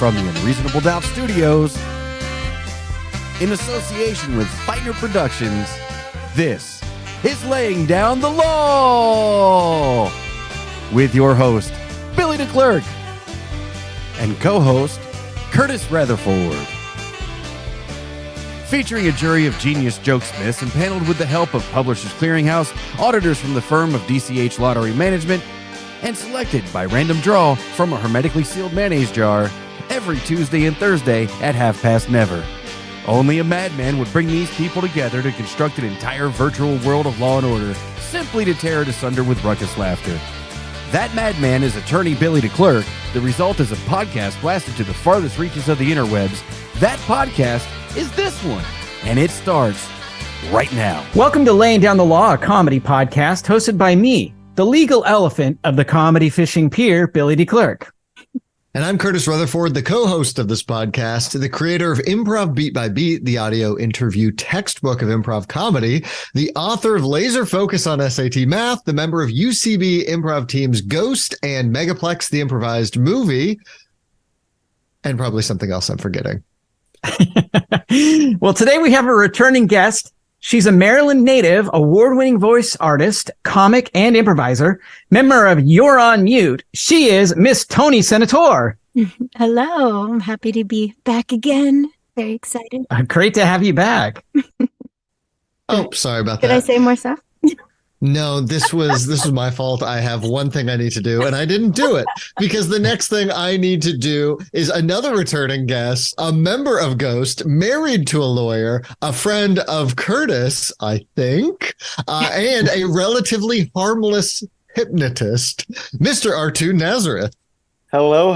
from the Unreasonable Doubt Studios, in association with Feitner Productions, this is Laying Down the Law with your host, Billy DeClercq, and co-host, Curtis Rutherford. Featuring a jury of genius jokesmiths and paneled with the help of Publishers Clearinghouse, auditors from the firm of DCH Lottery Management, and selected by random draw from a hermetically sealed mayonnaise jar every Tuesday and Thursday at never. Only a madman would bring these people together to construct an entire virtual world of law and order, simply to tear it asunder with ruckus laughter. That madman is attorney Billy DeClercq. The result is a podcast blasted to the farthest reaches of the interwebs. That podcast is this one, and it starts right now. Welcome to Laying Down the Law, a comedy podcast hosted by me, the legal elephant of the comedy fishing pier, Billy DeClercq. And I'm Curtis Rutherford, the co-host of this podcast, the creator of Improv Beat by Beat, the audio interview textbook of improv comedy, the author of Laser Focus on SAT Math, the member of UCB improv teams Ghost and Megaplex, the improvised movie, and probably something else I'm forgetting. Well, today we have a returning guest. She's a Maryland native, award-winning voice artist, comic, and improviser, member of You're on Mute. She is Miss Tony Senator. Hello, I'm happy to be back again. Very excited. Great to have you back. Oh, sorry about that. Did I say more stuff? No, this was my fault. I have one thing I need to do, and I didn't do it because the next thing I need to do is another returning guest, a member of Ghost, married to a lawyer, a friend of Curtis, I think, and a relatively harmless hypnotist, Mr. R2 Nazareth. Hello.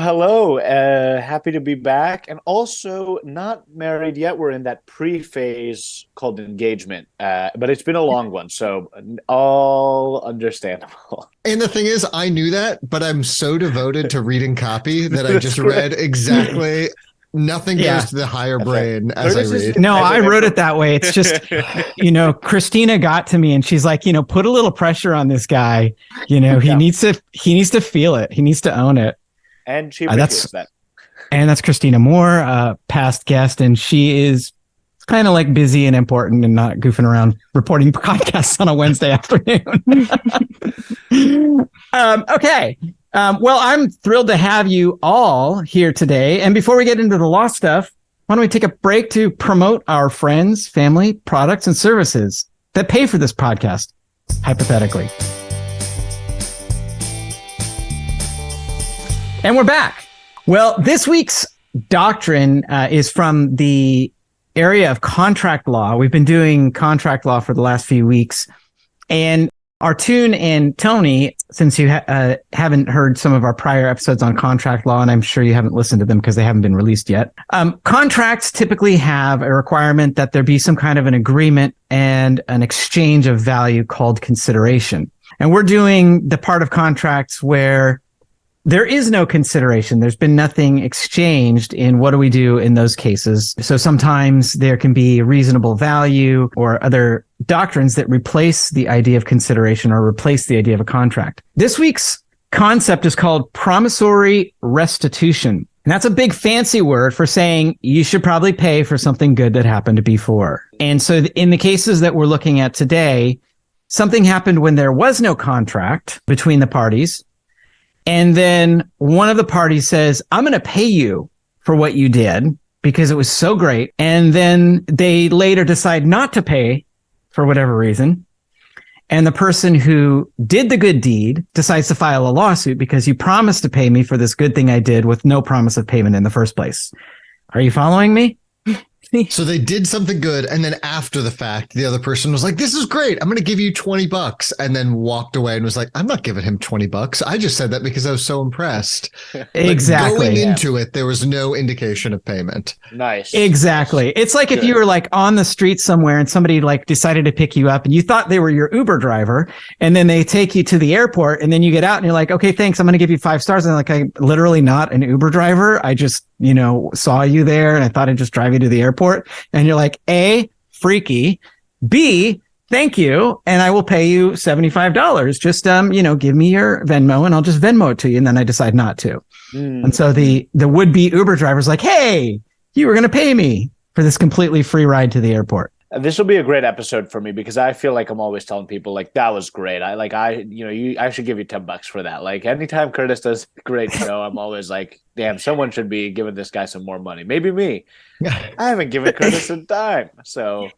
Happy to be back. And also not married yet. We're in that pre-phase called engagement. But it's been a long one, so all understandable. And the thing is, I knew that, but I'm so devoted to reading copy that I just read exactly nothing goes to the higher brain as I read. No, I wrote it that way. It's just, Christina got to me and she's like, put a little pressure on this guy. He needs to feel it. He needs to own it. And she appreciates that. And that's Christina Moore, past guest, and she is kind of like busy and important and not goofing around reporting podcasts on a Wednesday afternoon. Okay. Well, I'm thrilled to have you all here today. And before we get into the law stuff, why don't we take a break to promote our friends, family, products, and services that pay for this podcast, hypothetically. And we're back. Well, this week's doctrine is from the area of contract law. We've been doing contract law for the last few weeks. And Artun and Tony, since you haven't heard some of our prior episodes on contract law, and I'm sure you haven't listened to them because they haven't been released yet, contracts typically have a requirement that there be some kind of an agreement and an exchange of value called consideration. And we're doing the part of contracts where there is no consideration. There's been nothing exchanged in what do we do in those cases. So sometimes there can be reasonable value or other doctrines that replace the idea of consideration or replace the idea of a contract. This week's concept is called promissory restitution. And that's a big fancy word for saying you should probably pay for something good that happened before. And so in the cases that we're looking at today, something happened when there was no contract between the parties. And then one of the parties says, I'm going to pay you for what you did because it was so great. And then they later decide not to pay for whatever reason. And the person who did the good deed decides to file a lawsuit because you promised to pay me for this good thing I did with no promise of payment in the first place. Are you following me? So they did something good, and then after the fact, the other person was like, this is great, I'm going to give you $20, and then walked away and was like, I'm not giving him $20. I just said that because I was so impressed. Exactly. Going into it, there was no indication of payment. Nice. Exactly. It's like if you were like on the street somewhere and somebody like decided to pick you up and you thought they were your Uber driver, and then they take you to the airport, and then you get out and you're like, okay, thanks, I'm going to give you 5 stars. And they're like, I'm literally not an Uber driver. I just, saw you there and I thought I'd just drive you to the airport. And you're like, A, freaky, B, thank you, and I will pay you $75. Just, give me your Venmo and I'll just Venmo it to you. And then I decide not to. And so the would-be Uber driver's like, hey, you were going to pay me for this completely free ride to the airport. This will be a great episode for me because I feel like I'm always telling people like that was great. I should give you $10 for that. Like anytime Curtis does a great show, I'm always like, damn, someone should be giving this guy some more money. Maybe me. I haven't given Curtis a dime. So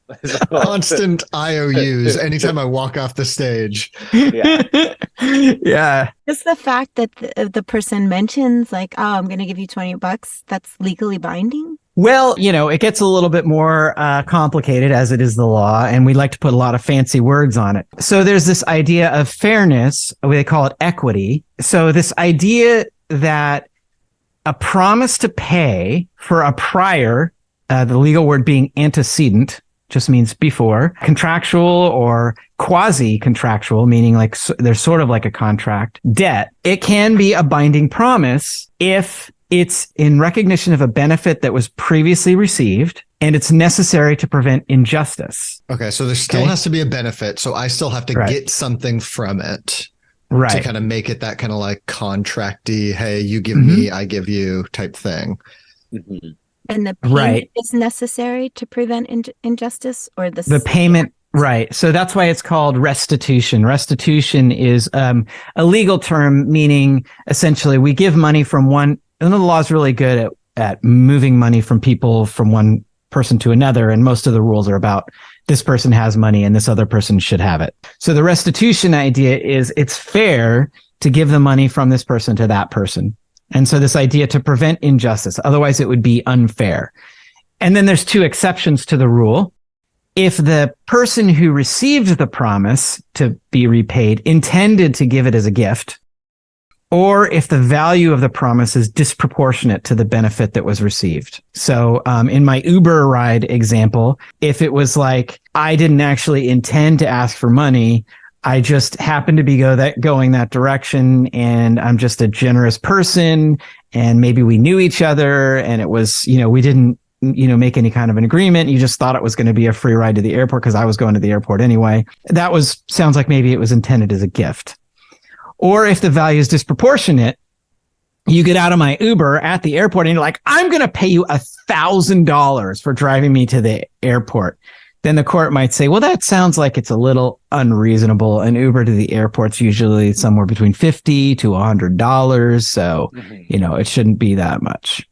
constant IOUs anytime I walk off the stage. Yeah. Yeah. Just the fact that the person mentions like, oh, I'm going to give you $20, that's legally binding. Well, it gets a little bit more complicated as it is the law, and we like to put a lot of fancy words on it. So there's this idea of fairness, they call it equity. So this idea that a promise to pay for a prior, the legal word being antecedent, just means before, contractual or quasi-contractual, meaning like there's sort of like a contract, debt, it can be a binding promise if it's in recognition of a benefit that was previously received, and it's necessary to prevent injustice. Okay, so there still has to be a benefit, so I still have to get something from it. Right. To kind of make it that kind of like contracty, hey, you give me, I give you type thing. Mm-hmm. And the payment is necessary to prevent injustice, or the payment. Right. So that's why it's called restitution. Restitution is a legal term, meaning essentially we give money from one. And the law is really good at moving money from people from one person to another. And most of the rules are about this person has money and this other person should have it. So the restitution idea is it's fair to give the money from this person to that person. And so this idea to prevent injustice, otherwise it would be unfair. And then there's two exceptions to the rule. If the person who received the promise to be repaid intended to give it as a gift, or if the value of the promise is disproportionate to the benefit that was received. So in my Uber ride example, if it was like, I didn't actually intend to ask for money, I just happened to be going that direction, and I'm just a generous person, and maybe we knew each other, and it was, we didn't, make any kind of an agreement. You just thought it was going to be a free ride to the airport because I was going to the airport anyway. Sounds like maybe it was intended as a gift. Or if the value is disproportionate, you get out of my Uber at the airport and you're like, I'm going to pay you $1,000 for driving me to the airport. Then the court might say, well, that sounds like it's a little unreasonable. An Uber to the airport's usually somewhere between $50 to $100. So, it shouldn't be that much.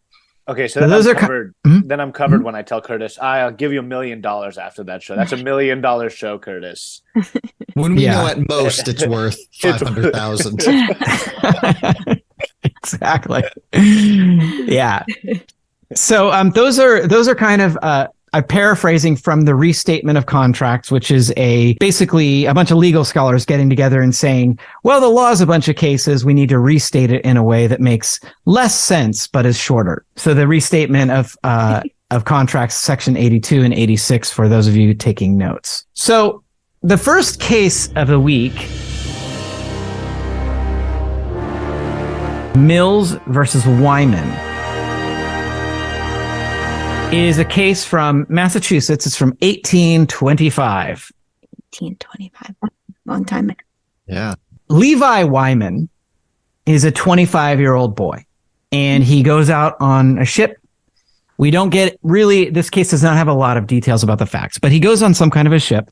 Okay, so those are covered. Then I'm covered when I tell Curtis, I'll give you $1 million after that show. That's $1 million show, Curtis. When we know at most it's worth 500,000. Exactly. Yeah. So those are kind of I'm paraphrasing from the Restatement of Contracts, which is basically a bunch of legal scholars getting together and saying, well, the law is a bunch of cases. We need to restate it in a way that makes less sense, but is shorter. So the Restatement of Contracts, Section 82 and 86, for those of you taking notes. So the first case of the week, Mills versus Wyman, is a case from Massachusetts. It's from 1825. 1825. Long time ago. Yeah. Levi Wyman is a 25-year-old boy, and he goes out on a ship. We don't get this case does not have a lot of details about the facts, but he goes on some kind of a ship.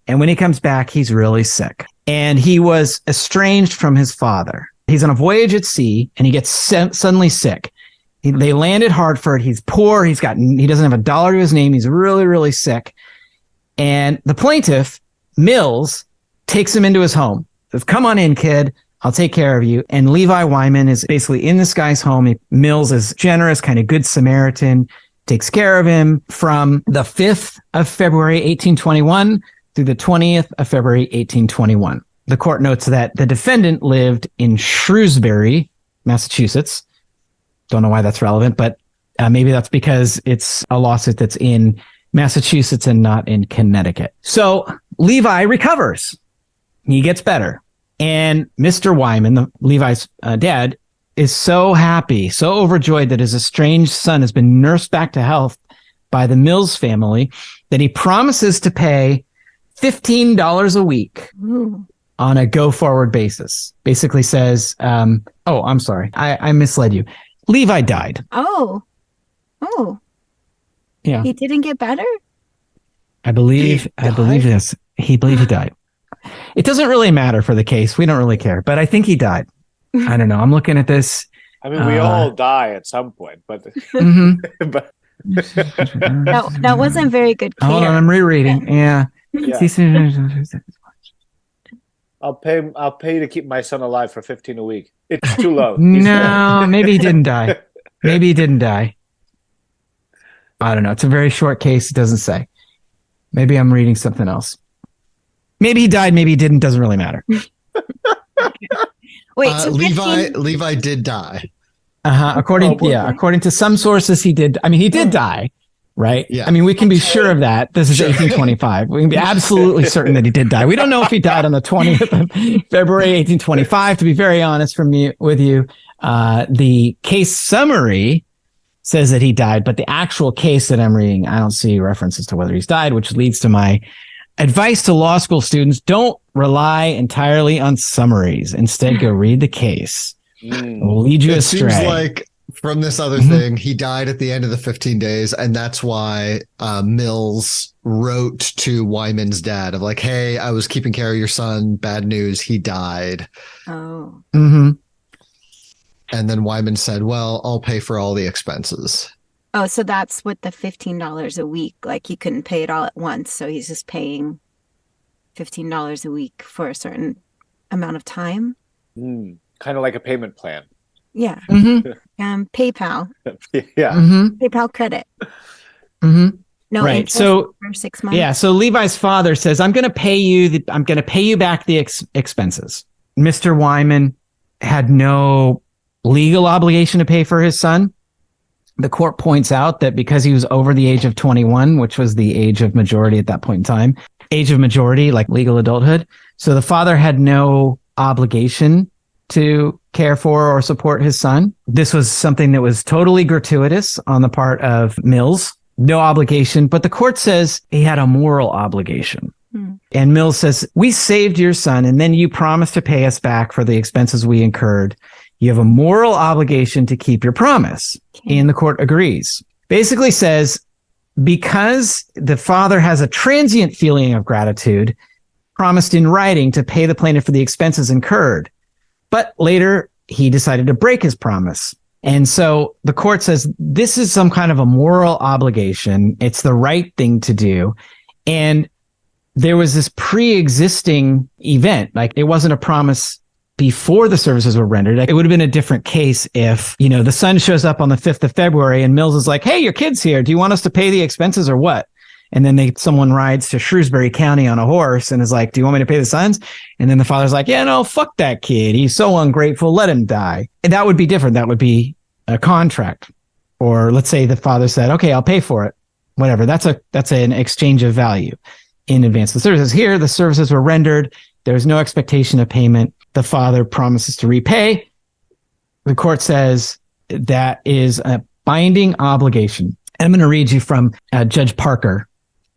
And when he comes back, he's really sick. And he was estranged from his father. He's on a voyage at sea, and he gets suddenly sick. They land at Hartford. He's poor. He doesn't have a dollar to his name. He's really, really sick. And the plaintiff, Mills, takes him into his home. Says, come on in, kid. I'll take care of you. And Levi Wyman is basically in this guy's home. Mills is generous, kind of good Samaritan, takes care of him from the 5th of February, 1821 through the 20th of February, 1821. The court notes that the defendant lived in Shrewsbury, Massachusetts. Don't know why that's relevant, but maybe that's because it's a lawsuit that's in Massachusetts and not in Connecticut. So Levi recovers. He gets better. And Mr. Wyman, Levi's dad, is so happy, so overjoyed that his estranged son has been nursed back to health by the Mills family that he promises to pay $15 a week. Ooh. on a go forward basis. Basically says, I'm sorry. I misled you. Levi died. Oh, Yeah. he didn't get better? I believe this. He died. It doesn't really matter for the case. We don't really care, but I think he died. I don't know. I'm looking at this. I mean, we all die at some point, but but That wasn't very good care. Hold on, I'm rereading. Yeah. I'll pay to keep my son alive for 15 a week. It's too low. No, maybe he didn't die. Maybe he didn't die. I don't know. It's a very short case. It doesn't say. Maybe I'm reading something else. Maybe he died. Maybe he didn't. Doesn't really matter. Wait, so Levi did die. According to some sources, he did. I mean, he did die, right? Yeah. I mean, we can be sure of that. This is 1825. We can be absolutely certain that he did die. We don't know if he died on the 20th of February, 1825. To be very honest with you, the case summary says that he died, but the actual case that I'm reading, I don't see references to whether he's died, which leads to my advice to law school students: don't rely entirely on summaries. Instead, go read the case. It will lead you astray. It seems like from this other thing, he died at the end of the 15 days, and that's why Mills wrote to Wyman's dad of like, "Hey, I was keeping care of your son. Bad news, he died." Oh. Mm-hmm. And then Wyman said, "Well, I'll pay for all the expenses." Oh, so that's what the $15 a week, like he couldn't pay it all at once. So he's just paying $15 a week for a certain amount of time. Kind of like a payment plan. Yeah. Mm-hmm. PayPal. Yeah. Mm-hmm. PayPal credit. Mm-hmm. No, right. So for 6 months. Yeah. So Levi's father says, "I'm going to pay you. I'm going to pay you back the expenses." Mr. Wyman had no legal obligation to pay for his son. The court points out that because he was over the age of 21, which was the age of majority at that point in time, age of majority, like legal adulthood. So the father had no obligation to care for or support his son. This was something that was totally gratuitous on the part of Mills. No obligation, but the court says he had a moral obligation. And Mills says, "We saved your son, and then you promised to pay us back for the expenses we incurred. You have a moral obligation to keep your promise." Okay. And the court agrees. Basically says, because the father has a transient feeling of gratitude, promised in writing to pay the plaintiff for the expenses incurred. But later, he decided to break his promise. And so the court says this is some kind of a moral obligation. It's the right thing to do. And there was this pre-existing event. Like, it wasn't a promise before the services were rendered. It would have been a different case if, the son shows up on the 5th of February and Mills is like, "Hey, your kid's here. Do you want us to pay the expenses or what?" And then someone rides to Shrewsbury County on a horse and is like, "Do you want me to pay the sons?" And then the father's like, "Yeah, no, fuck that kid. He's so ungrateful. Let him die." And that would be different. That would be a contract. Or let's say the father said, "Okay, I'll pay for it." Whatever. That's an exchange of value in advance of the services. Here, the services were rendered. There's no expectation of payment. The father promises to repay. The court says that is a binding obligation. And I'm going to read you from Judge Parker.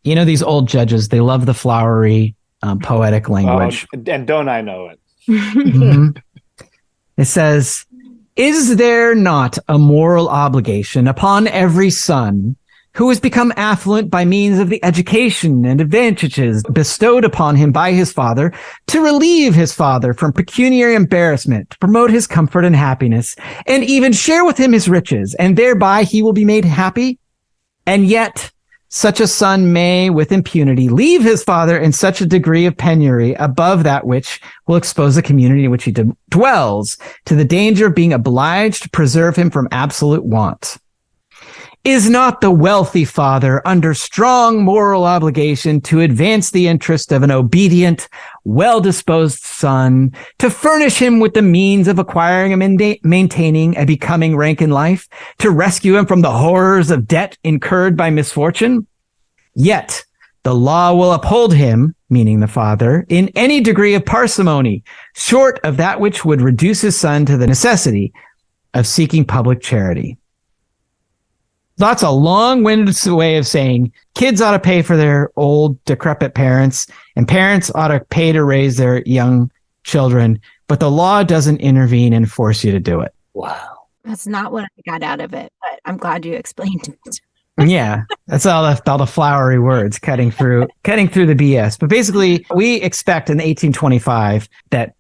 These old judges, they love the flowery, poetic language. And don't I know it? Mm-hmm. It says, "Is there not a moral obligation upon every son who has become affluent by means of the education and advantages bestowed upon him by his father, to relieve his father from pecuniary embarrassment, to promote his comfort and happiness, and even share with him his riches, and thereby he will be made happy? And yet such a son may, with impunity, leave his father in such a degree of penury above that which will expose the community in which he dwells to the danger of being obliged to preserve him from absolute want. Is not the wealthy father under strong moral obligation to advance the interest of an obedient, well-disposed son, to furnish him with the means of acquiring and maintaining a becoming rank in life, to rescue him from the horrors of debt incurred by misfortune? Yet the law will uphold him," meaning the father, "in any degree of parsimony, short of that which would reduce his son to the necessity of seeking public charity." That's a long-winded way of saying kids ought to pay for their old, decrepit parents, and parents ought to pay to raise their young children, but the law doesn't intervene and force you to do it. Wow. That's not what I got out of it, but I'm glad you explained it. Yeah, that's all the flowery words cutting through the BS. But basically, we expect in 1825 that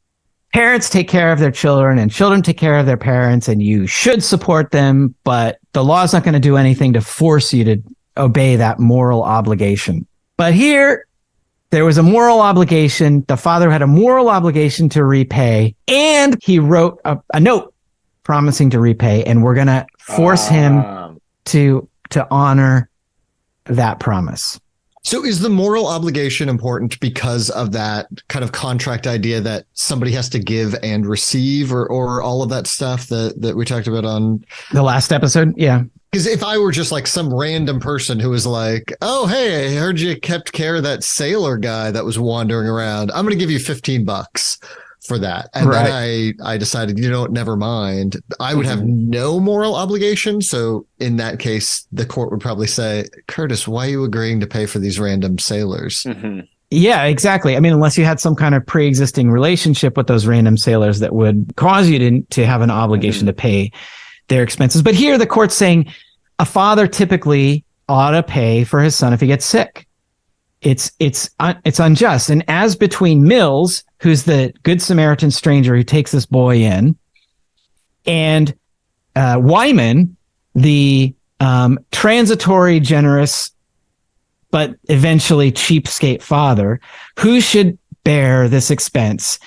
parents take care of their children and children take care of their parents, and you should support them, but the law is not going to do anything to force you to obey that moral obligation. But here, there was a moral obligation. The father had a moral obligation to repay, and he wrote a note promising to repay, and we're going to force him to honor that promise. So is the moral obligation important because of that kind of contract idea that somebody has to give and receive, or all of that stuff that we talked about on the last episode? Yeah. Because if I were just like some random person who was like, oh, hey, I heard you kept care of that sailor guy that was wandering around, I'm going to give you $15 for that. And then I decided, never mind. I would have no moral obligation. So in that case, the court would probably say, Curtis, why are you agreeing to pay for these random sailors? Mm-hmm. Yeah, exactly. I mean, unless you had some kind of pre-existing relationship with those random sailors that would cause you to have an obligation to pay their expenses. But here the court's saying a father typically ought to pay for his son if he gets sick. It's unjust. And as between Mills, who's the good Samaritan stranger who takes this boy in, and Wyman, the transitory generous but eventually cheapskate father, who should bear this expense?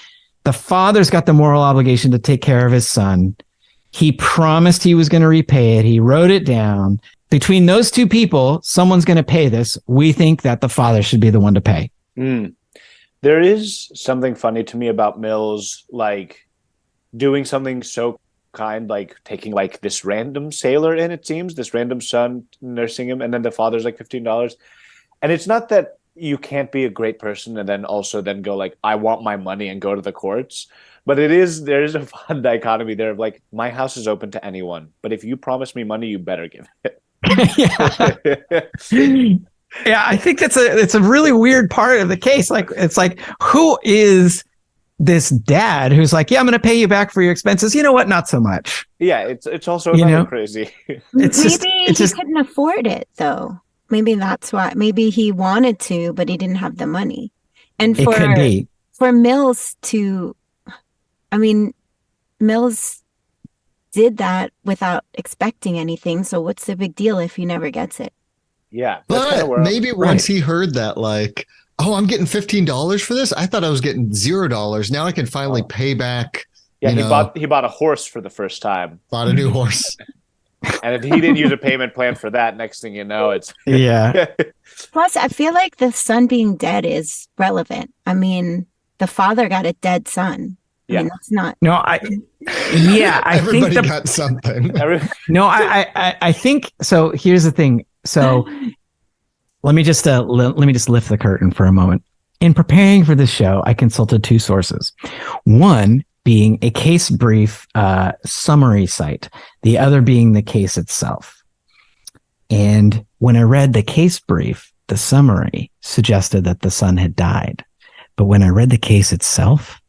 The father's got the moral obligation to take care of his son. He promised he was going to repay it. He wrote it down. Between those two people, someone's going to pay this. We think that the father should be the one to pay. There is something funny to me about Mills, like doing something so kind, like taking like this random sailor in, it seems, this random son, nursing him, and then the father's like $15. And it's not that you can't be a great person and then also then go like, I want my money and go to the courts. But there is a fun dichotomy there of like, my house is open to anyone, but if you promise me money, you better give it. Yeah, I think it's a really weird part of the case. Like, it's like, who is this dad who's like, yeah, I'm going to pay you back for your expenses. You know what? Not so much. Yeah, it's also crazy. Maybe he couldn't afford it though. Maybe that's why. Maybe he wanted to, but he didn't have the money. And it could be for Mills to, I mean, Mills did that without expecting anything. So what's the big deal if he never gets it? Yeah. But maybe once he heard that, like, oh, I'm getting $15 for this. I thought I was getting $0. Now I can finally pay back. Yeah, he bought a horse for the first time. Bought a new horse. And if he didn't use a payment plan for that, next thing you know, it's Plus, I feel like the son being dead is relevant. I mean, the father got a dead son. I mean, that's not. No, I Everybody think got something. I think so. Here's the thing. So let me just lift the curtain for a moment. In preparing for this show, I consulted two sources. One being a case brief summary site, the other being the case itself. And when I read the case brief, the summary suggested that the son had died. But when I read the case itself,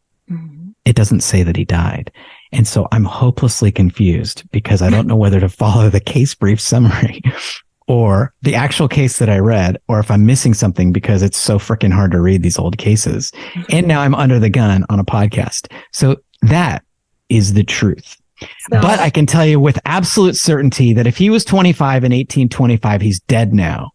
it doesn't say that he died. And so I'm hopelessly confused because I don't know whether to follow the case brief summary or the actual case that I read, or if I'm missing something because it's so freaking hard to read these old cases. And now I'm under the gun on a podcast. So that is the truth. But I can tell you with absolute certainty that if he was 25 in 1825, he's dead now.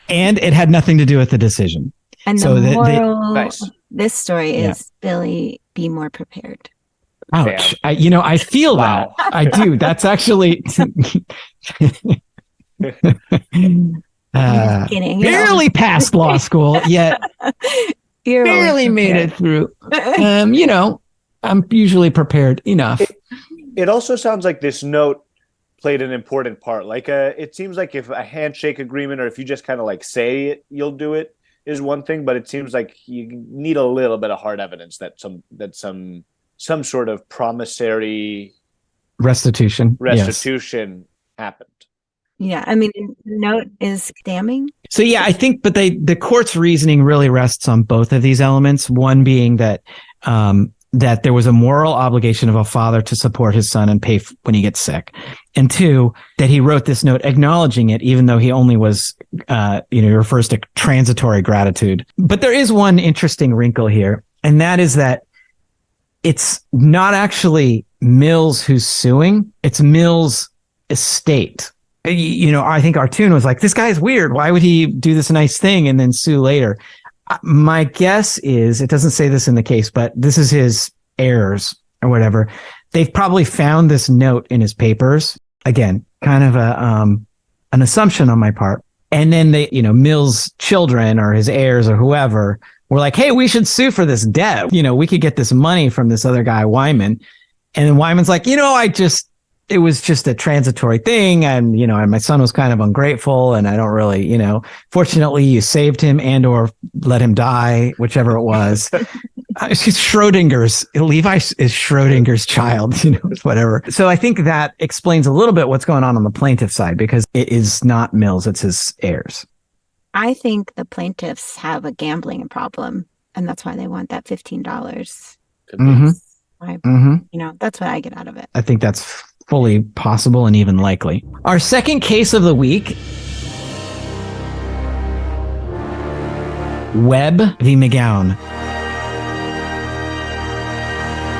And it had nothing to do with the decision. And so the moral of this story is, Billy, be more prepared. Ouch. I feel that. I do. That's actually kidding, barely passed law school, yet barely made it through. I'm usually prepared enough. It also sounds like this note played an important part. Like it seems like if a handshake agreement, or if you just kind of like say it, you'll do it, is one thing, but it seems like you need a little bit of hard evidence that some sort of promissory Restitution. Yes. restitution happened. Yeah, I mean, the note is damning. So yeah, I think, but the court's reasoning really rests on both of these elements. One being that that there was a moral obligation of a father to support his son and pay when he gets sick, and two, that he wrote this note acknowledging it, even though he only was, he refers to transitory gratitude. But there is one interesting wrinkle here, and that is that it's not actually Mills who's suing; it's Mills' estate. I think our tune was like, this guy's weird. Why would he do this nice thing and then sue later? My guess is, it doesn't say this in the case, but this is his heirs or whatever. They've probably found this note in his papers. Again, kind of an assumption on my part. And then Mills' children or his heirs or whoever were like, hey, we should sue for this debt. We could get this money from this other guy, Wyman. And then Wyman's like, it was just a transitory thing. And, and my son was kind of ungrateful and I don't really, fortunately you saved him and or let him die, whichever it was. She's Levi is Schrodinger's child, whatever. So I think that explains a little bit what's going on the plaintiff side, because it is not Mills, it's his heirs. I think the plaintiffs have a gambling problem, and that's why they want that $15. That's what I get out of it. I think that's fully possible and even likely. Our second case of the week, Webb v. McGowan,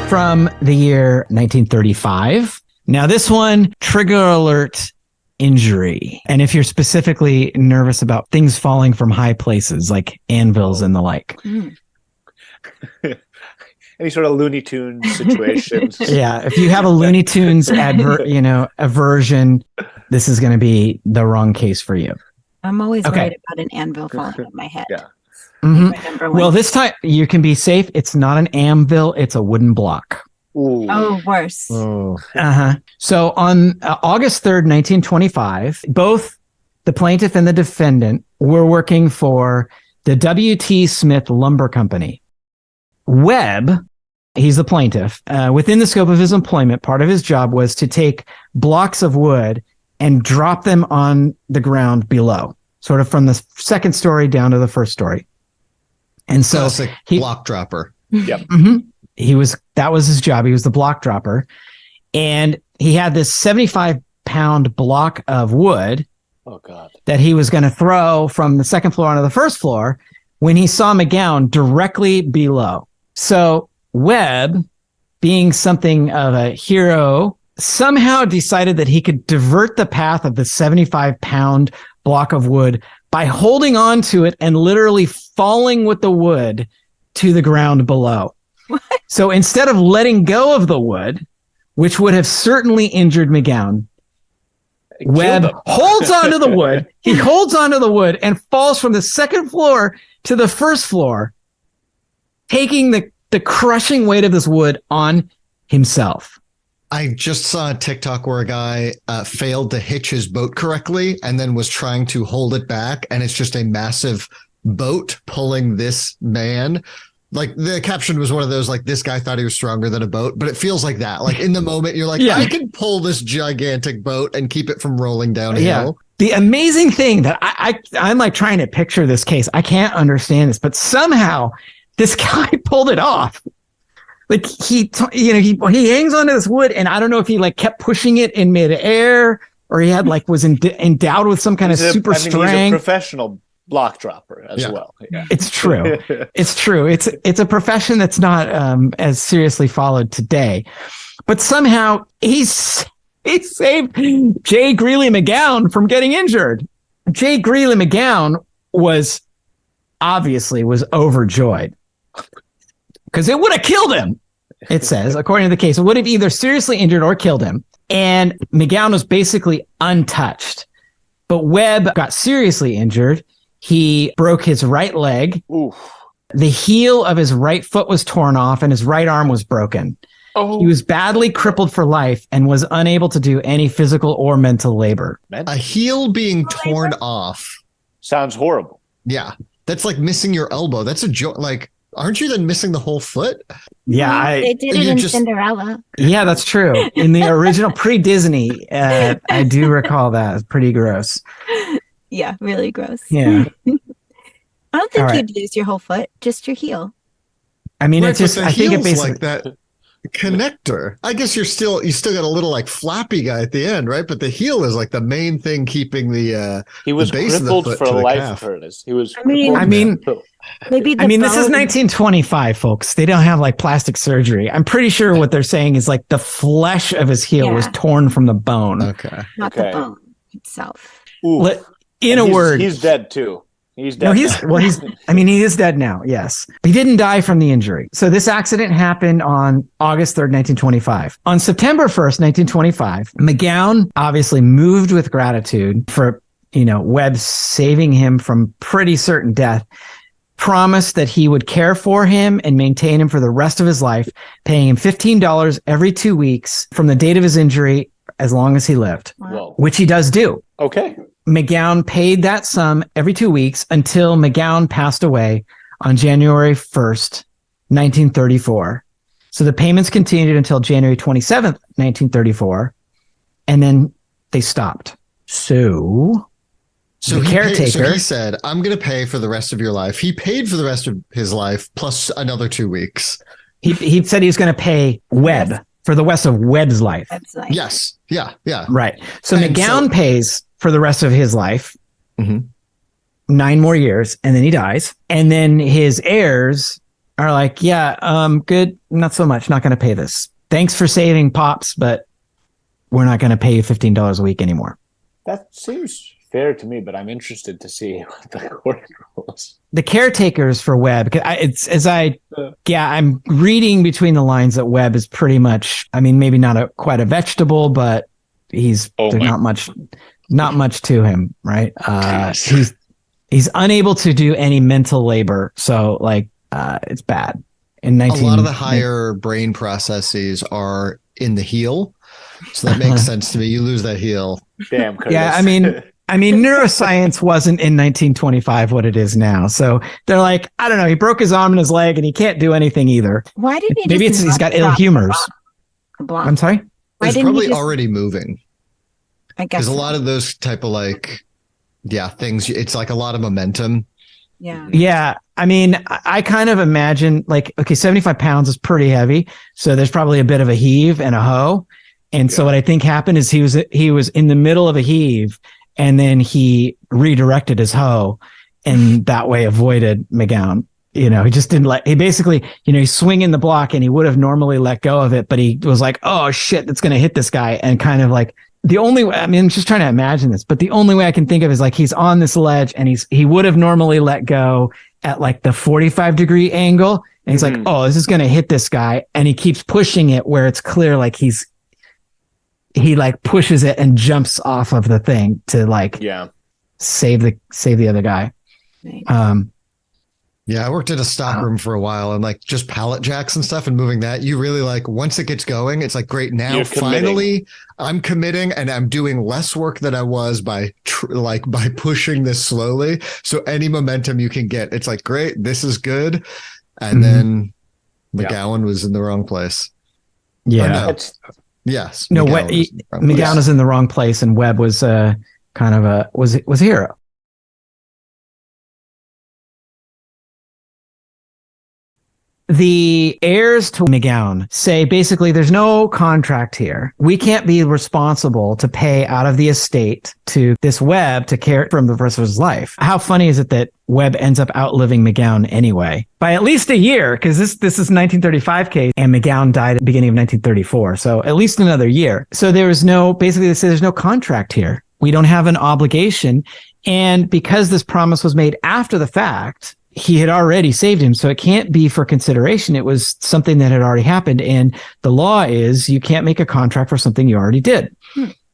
from the year 1935. Now this one, trigger alert, injury. And if you're specifically nervous about things falling from high places like anvils and the like. Any sort of Looney Tunes situations. Yeah, if you have a Looney Tunes aversion, this is going to be the wrong case for you. I'm always worried about an anvil falling on my head. Yeah. Mm-hmm. Well, this time you can be safe. It's not an anvil; it's a wooden block. Ooh. Oh, worse. Oh. So on August 3rd, 1925, both the plaintiff and the defendant were working for the W.T. Smith Lumber Company. Webb, he's the plaintiff. Within the scope of his employment, part of his job was to take blocks of wood and drop them on the ground below, sort of from the second story down to the first story. And so classic block dropper. Yep. That was his job. He was the block dropper. And he had this 75-pound block of wood that he was going to throw from the second floor onto the first floor when he saw McGowan directly below. So Webb, being something of a hero, somehow decided that he could divert the path of the 75-pound block of wood by holding on to it and literally falling with the wood to the ground below. What? So instead of letting go of the wood, which would have certainly injured McGowan, Webb holds onto the wood. He holds onto the wood and falls from the second floor to the first floor, taking the crushing weight of this wood on himself. I just saw a TikTok where a guy failed to hitch his boat correctly and then was trying to hold it back. And it's just a massive boat pulling this man. Like the caption was one of those, like, this guy thought he was stronger than a boat, but it feels like that. Like in the moment, you're like, I can pull this gigantic boat and keep it from rolling downhill. Yeah. The amazing thing that I'm like trying to picture this case. I can't understand this, but somehow this guy pulled it off. Like he hangs onto this wood, and I don't know if he like kept pushing it in midair or he had like was endowed with some kind of super strength. He's a professional block dropper as well. Yeah. It's true. It's true. It's a profession that's not as seriously followed today, but somehow he saved J. Greeley McGowan from getting injured. J. Greeley McGowan was overjoyed because it would have killed him. It says, according to the case, it would have either seriously injured or killed him. And McGowan was basically untouched. But Webb got seriously injured. He broke his right leg. Oof. The heel of his right foot was torn off and his right arm was broken. Oh. He was badly crippled for life and was unable to do any physical or mental labor. A heel being torn off sounds horrible. Yeah. That's like missing your elbow. That's a joke. Like, aren't you then missing the whole foot? Yeah, They did it you in just- Cinderella. yeah, that's true. In the original pre-Disney, I do recall that. It's pretty gross. Yeah, really gross. Yeah. I don't think All right. you'd lose your whole foot, just your heel. I mean, Right, it's just, but the I think it heel's basically, like that connector. I guess you still got a little like flappy guy at the end, right? But the heel is like the main thing keeping the He was base of the crippled foot for to the life, calf. Curtis. He was. I mean- crippled. I mean- So- Maybe the this is bone- 1925, folks. They don't have like plastic surgery. I'm pretty sure what they're saying is like the flesh of his heel was Yeah. torn from the bone. Okay. not Okay. the bone itself. Ooh. Let- In And a he's- word, he's dead too. He's dead. no, he is dead now. Yes. He didn't die from the injury. So this accident happened on August 3rd, 1925. On September 1st, 1925, McGowan obviously moved with gratitude for, Webb saving him from pretty certain death, promised that he would care for him and maintain him for the rest of his life, paying him $15 every 2 weeks from the date of his injury as long as he lived, Wow. Whoa. which he does do. Okay. McGowan paid that sum every 2 weeks until McGowan passed away on January 1st, 1934. So the payments continued until January 27th, 1934, and then they stopped. So So the caretaker, he said, "I'm going to pay for the rest of your life." He paid for the rest of his life plus another 2 weeks. he said he was going to pay Webb for the rest of Webb's life. That's like, Yes. Yeah. Yeah. Right. So And McGowan so- pays for the rest of his life, Mhm. 9 more years, and then he dies. And then his heirs are like, yeah, good. Not so much. Not going to pay this. Thanks for saving Pops, but we're not going to pay you $15 a week anymore. That seems fair to me, but I'm interested to see what the court rules. The caretakers for Webb, I'm reading between the lines that Webb is pretty much, I mean, maybe not quite a vegetable, but there's not much to him, right? He's unable to do any mental labor. So it's bad. A lot of the higher brain processes are in the heel. So that makes sense to me. You lose that heel. Damn, Curtis. Yeah, I mean, neuroscience wasn't in 1925 what it is now. So they're like, I don't know. He broke his arm and his leg, and he can't do anything either. Why did he? Maybe just he's got not ill drop humors. a block? I'm sorry. Why It's didn't he probably just- already moving. I guess Because a so. lot of those type of things, it's like a lot of momentum. Yeah. Yeah. I mean, I kind of imagine 75 pounds is pretty heavy. So there's probably a bit of a heave and a hoe. And so what I think happened is he was in the middle of a heave, and then he redirected his hoe and that way avoided McGowan. He just didn't he basically, he's swinging the block and he would have normally let go of it, but he was like, oh shit, that's going to hit this guy. And kind of like the only way, I'm just trying to imagine this, but the only way I can think of is he's on this ledge and he would have normally let go at the 45-degree angle. And he's like, oh, this is going to hit this guy. And he keeps pushing it where it's clear, he pushes it and jumps off of the thing to save the other guy. Right. Yeah, I worked at a stockroom for a while and just pallet jacks and stuff and moving that. You really once it gets going, it's great. Now You're committing. finally I'm committing and I'm doing less work than I was by pushing this slowly. So any momentum you can get, it's great. This is good. And then McGowan was in the wrong place. Yeah. Or no. It's- Yes. No, McGowan was in the wrong place. McGowan is in the wrong place, and Webb was was a hero. The heirs to McGowan say basically there's no contract here. We can't be responsible to pay out of the estate to this Webb to care for him the rest of his life. How funny is it that Webb ends up outliving McGowan anyway by at least a year? Because this is 1935 case, and McGowan died at the beginning of 1934. So at least another year. So there was basically they say there's no contract here. We don't have an obligation. And because this promise was made after the fact, he had already saved him. So it can't be for consideration. It was something that had already happened. And the law is you can't make a contract for something you already did.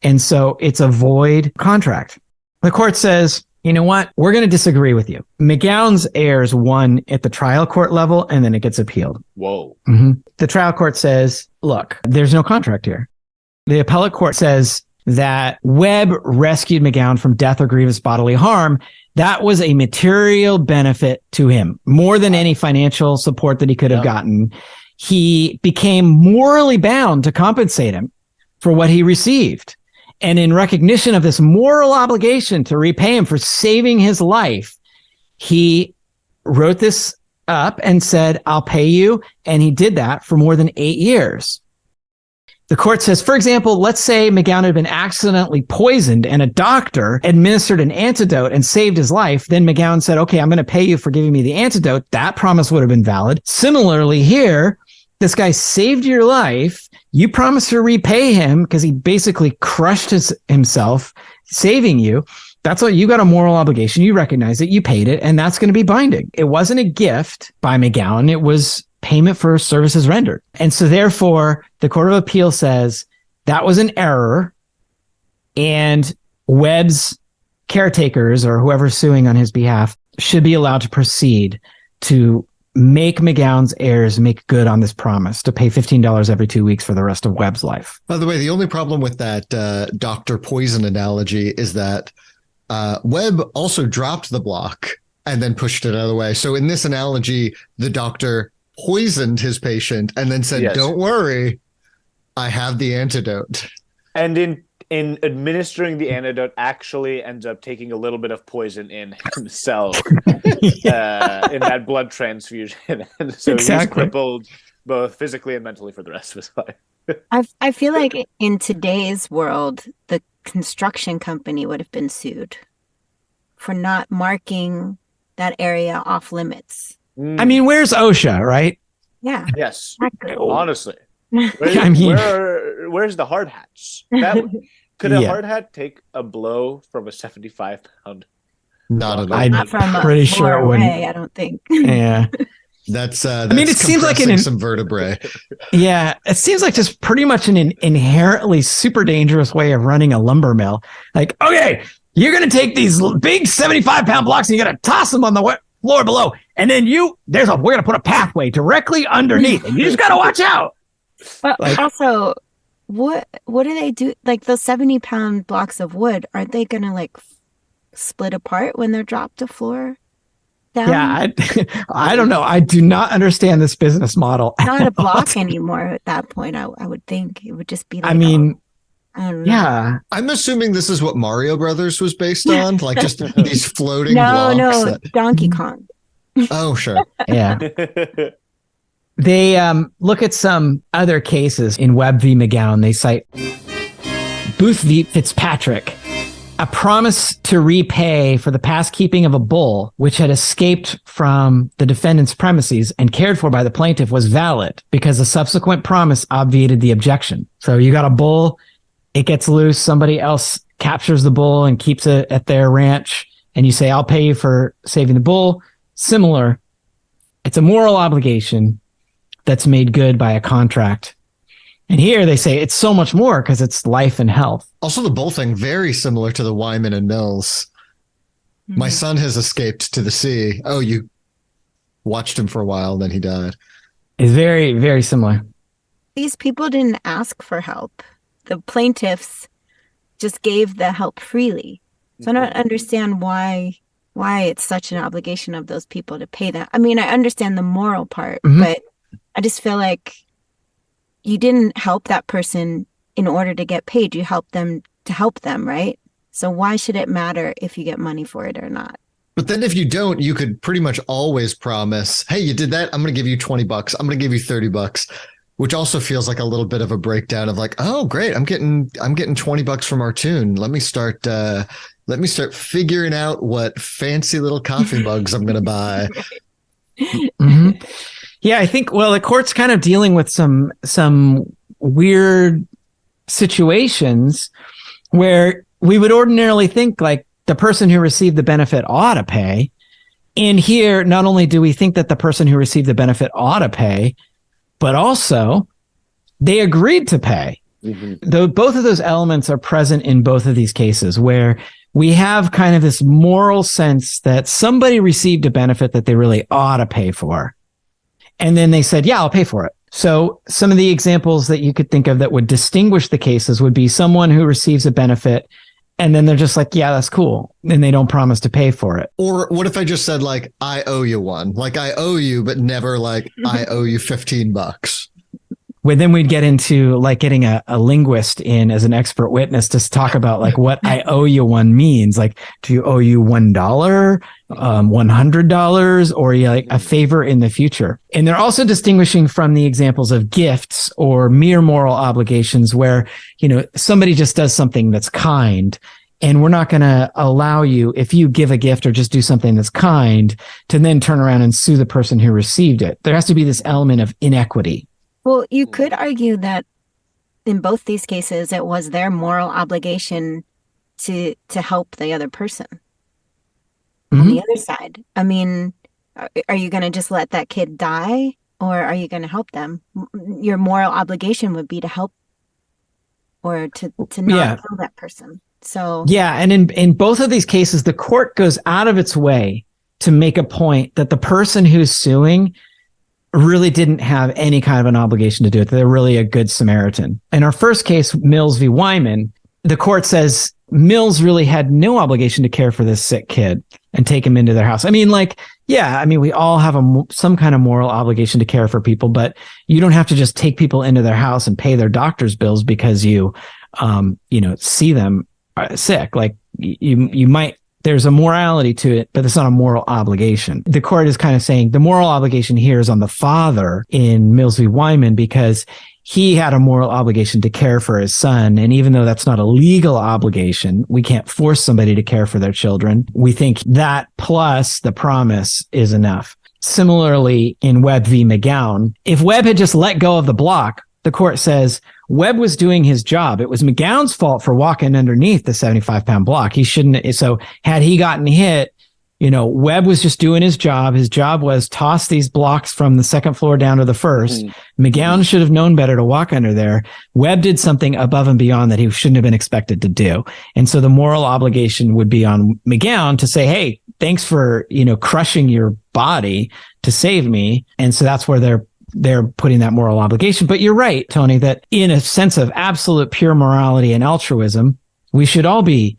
And so it's a void contract. The court says, you know what? We're going to disagree with you. McGowan's heirs won at the trial court level, and then it gets appealed. Whoa. The trial court says, look, there's no contract here. The appellate court says, that Webb rescued McGowan from death or grievous bodily harm, that was a material benefit to him, more than any financial support that he could have gotten. He became morally bound to compensate him for what he received. And in recognition of this moral obligation to repay him for saving his life, he wrote this up and said, I'll pay you. And he did that for more than 8 years. The court says, for example, let's say McGowan had been accidentally poisoned and a doctor administered an antidote and saved his life. Then McGowan said, okay, I'm going to pay you for giving me the antidote. That promise would have been valid. Similarly here, this guy saved your life. You promised to repay him because he basically crushed himself saving you. That's what you got, a moral obligation. You recognize it. You paid it. And that's going to be binding. It wasn't a gift by McGowan. It was payment for services rendered. And so therefore, the Court of Appeal says that was an error, and Webb's caretakers or whoever's suing on his behalf should be allowed to proceed to make McGowan's heirs make good on this promise to pay $15 every 2 weeks for the rest of Webb's life. By the way, the only problem with that Dr. Poison analogy is that Webb also dropped the block and then pushed it out of the way. So in this analogy, the doctor poisoned his patient and then said, don't worry, I have the antidote. And in administering the antidote, actually ends up taking a little bit of poison in himself in that blood transfusion. And so he's crippled both physically and mentally for the rest of his life. I feel like in today's world, the construction company would have been sued for not marking that area off limits. I mean, where's OSHA, right? Yeah. Yes. Exactly. Honestly. I where's the hard hats? Could a hard hat take a blow from a 75-pound? Not at all. Not from pretty sure it wouldn't. I don't think. Yeah. That's I mean, it seems like some vertebrae. Yeah, it seems like just pretty much an inherently super dangerous way of running a lumber mill. Like, okay, you're going to take these big 75-pound blocks and you're going to toss them on the floor below. And then we're going to put a pathway directly underneath. And you just got to watch out. But also, what do they do? Like those 70-pound blocks of wood, aren't they going to split apart when they're dropped to floor? Down? Yeah, I don't know. I do not understand this business model. Not a block anymore at that point. I would think it would just be like, I mean, I don't know. Yeah. I'm assuming this is what Mario Brothers was based on, like just these floating blocks. No, Donkey Kong. Oh, sure. Yeah. They look at some other cases in Webb v. McGowan. They cite Booth v. Fitzpatrick. A promise to repay for the past keeping of a bull, which had escaped from the defendant's premises and cared for by the plaintiff, was valid because the subsequent promise obviated the objection. So you got a bull, it gets loose, somebody else captures the bull and keeps it at their ranch, and you say, I'll pay you for saving the bull. Similar, it's a moral obligation that's made good by a contract. And here they say it's so much more because it's life and health. Also, the bull thing, very similar to the Wyman and Mills. Mm-hmm. My son has escaped to the sea. Oh, you watched him for a while, then he died. It's very, very similar. These people didn't ask for help. The plaintiffs just gave the help freely. So I don't understand why it's such an obligation of those people to pay that. I mean, I understand the moral part, but I just feel like you didn't help that person in order to get paid. You helped them to help them, right? So why should it matter if you get money for it or not? But then if you don't, you could pretty much always promise, hey, you did that, I'm going to give you $20. I'm going to give you $30, which also feels like a little bit of a breakdown of like, oh, great, I'm getting $20 from our tune. Let me start figuring out what fancy little coffee mugs I'm going to buy. Mm-hmm. Yeah, I think, well, the court's kind of dealing with some weird situations where we would ordinarily think like the person who received the benefit ought to pay. And here, not only do we think that the person who received the benefit ought to pay, but also they agreed to pay. Mm-hmm. Though both of those elements are present in both of these cases where we have kind of this moral sense that somebody received a benefit that they really ought to pay for. And then they said, yeah, I'll pay for it. So some of the examples that you could think of that would distinguish the cases would be someone who receives a benefit and then they're just like, yeah, that's cool. And they don't promise to pay for it. Or what if I just said like, I owe you one, like I owe you, but never like I owe you $15. Well, then we'd get into like getting a linguist in as an expert witness to talk about like what I owe you one means. Like, do you owe you $1, $100, or like a favor in the future? And they're also distinguishing from the examples of gifts or mere moral obligations where, you know, somebody just does something that's kind. And we're not going to allow you, if you give a gift or just do something that's kind, to then turn around and sue the person who received it. There has to be this element of inequity. Well, you could argue that in both these cases, it was their moral obligation to help the other person. On the other side, I mean, are you going to just let that kid die, or are you going to help them? Your moral obligation would be to help, or to not kill that person. So yeah, and in both of these cases, the court goes out of its way to make a point that the person who's suing really didn't have any kind of an obligation to do it. They're really a good Samaritan. In our first case, Mills v. Wyman, the court says Mills really had no obligation to care for this sick kid and take him into their house. I mean, like, yeah, I mean, we all have some kind of moral obligation to care for people, but you don't have to just take people into their house and pay their doctor's bills because you see them sick. Like you might. There's a morality to it, but it's not a moral obligation. The court is kind of saying the moral obligation here is on the father in Mills v. Wyman because he had a moral obligation to care for his son. And even though that's not a legal obligation, we can't force somebody to care for their children. We think that plus the promise is enough. Similarly, in Webb v. McGowan, if Webb had just let go of the block, the court says Webb was doing his job. It was McGowan's fault for walking underneath the 75-pound block. He shouldn't. So had he gotten hit, Webb was just doing his job. His job was toss these blocks from the second floor down to the first. McGowan should have known better to walk under there. Webb did something above and beyond that he shouldn't have been expected to do. And so the moral obligation would be on McGowan to say, hey, thanks for, crushing your body to save me. And so that's where they're putting that moral obligation. But you're right, Tony, that in a sense of absolute pure morality and altruism, we should all be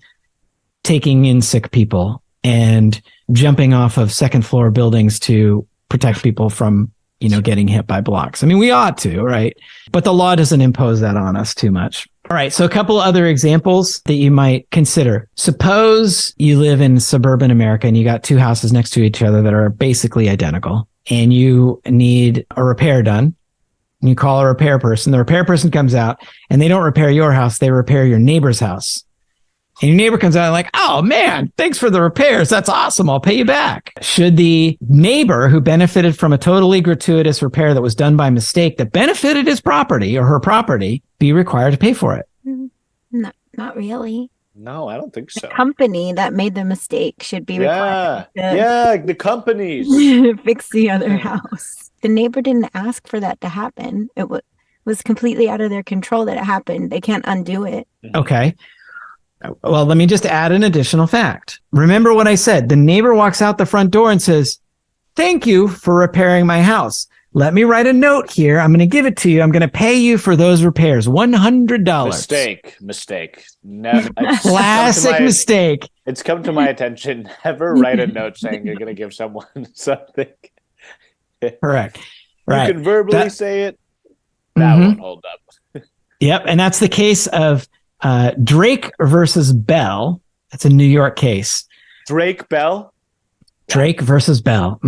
taking in sick people and jumping off of second floor buildings to protect people from, getting hit by blocks. I mean, we ought to, right? But the law doesn't impose that on us too much. All right. So a couple other examples that you might consider. Suppose you live in suburban America and you got two houses next to each other that are basically identical, and you need a repair done. You call a repair person. The repair person comes out and they don't repair your house. They repair your neighbor's house. And your neighbor comes out and like, oh man, thanks for the repairs. That's awesome. I'll pay you back. Should the neighbor who benefited from a totally gratuitous repair that was done by mistake that benefited his property or her property be required to pay for it? Not really. No, I don't think so. The company that made the mistake should be required to the companies fix the other house. The neighbor didn't ask for that to happen. It was completely out of their control that it happened. They can't undo it. Okay. Well, let me just add an additional fact. Remember what I said. The neighbor walks out the front door and says, thank you for repairing my house. Let me write a note here. I'm going to give it to you. I'm going to pay you for those repairs. $100. Mistake. Never. Classic mistake. It's come to my attention. Never write a note saying you're going to give someone something. Correct. Right. You can verbally say it. That won't hold up. Yep. And that's the case of Drake versus Bell. That's a New York case. Drake versus Bell.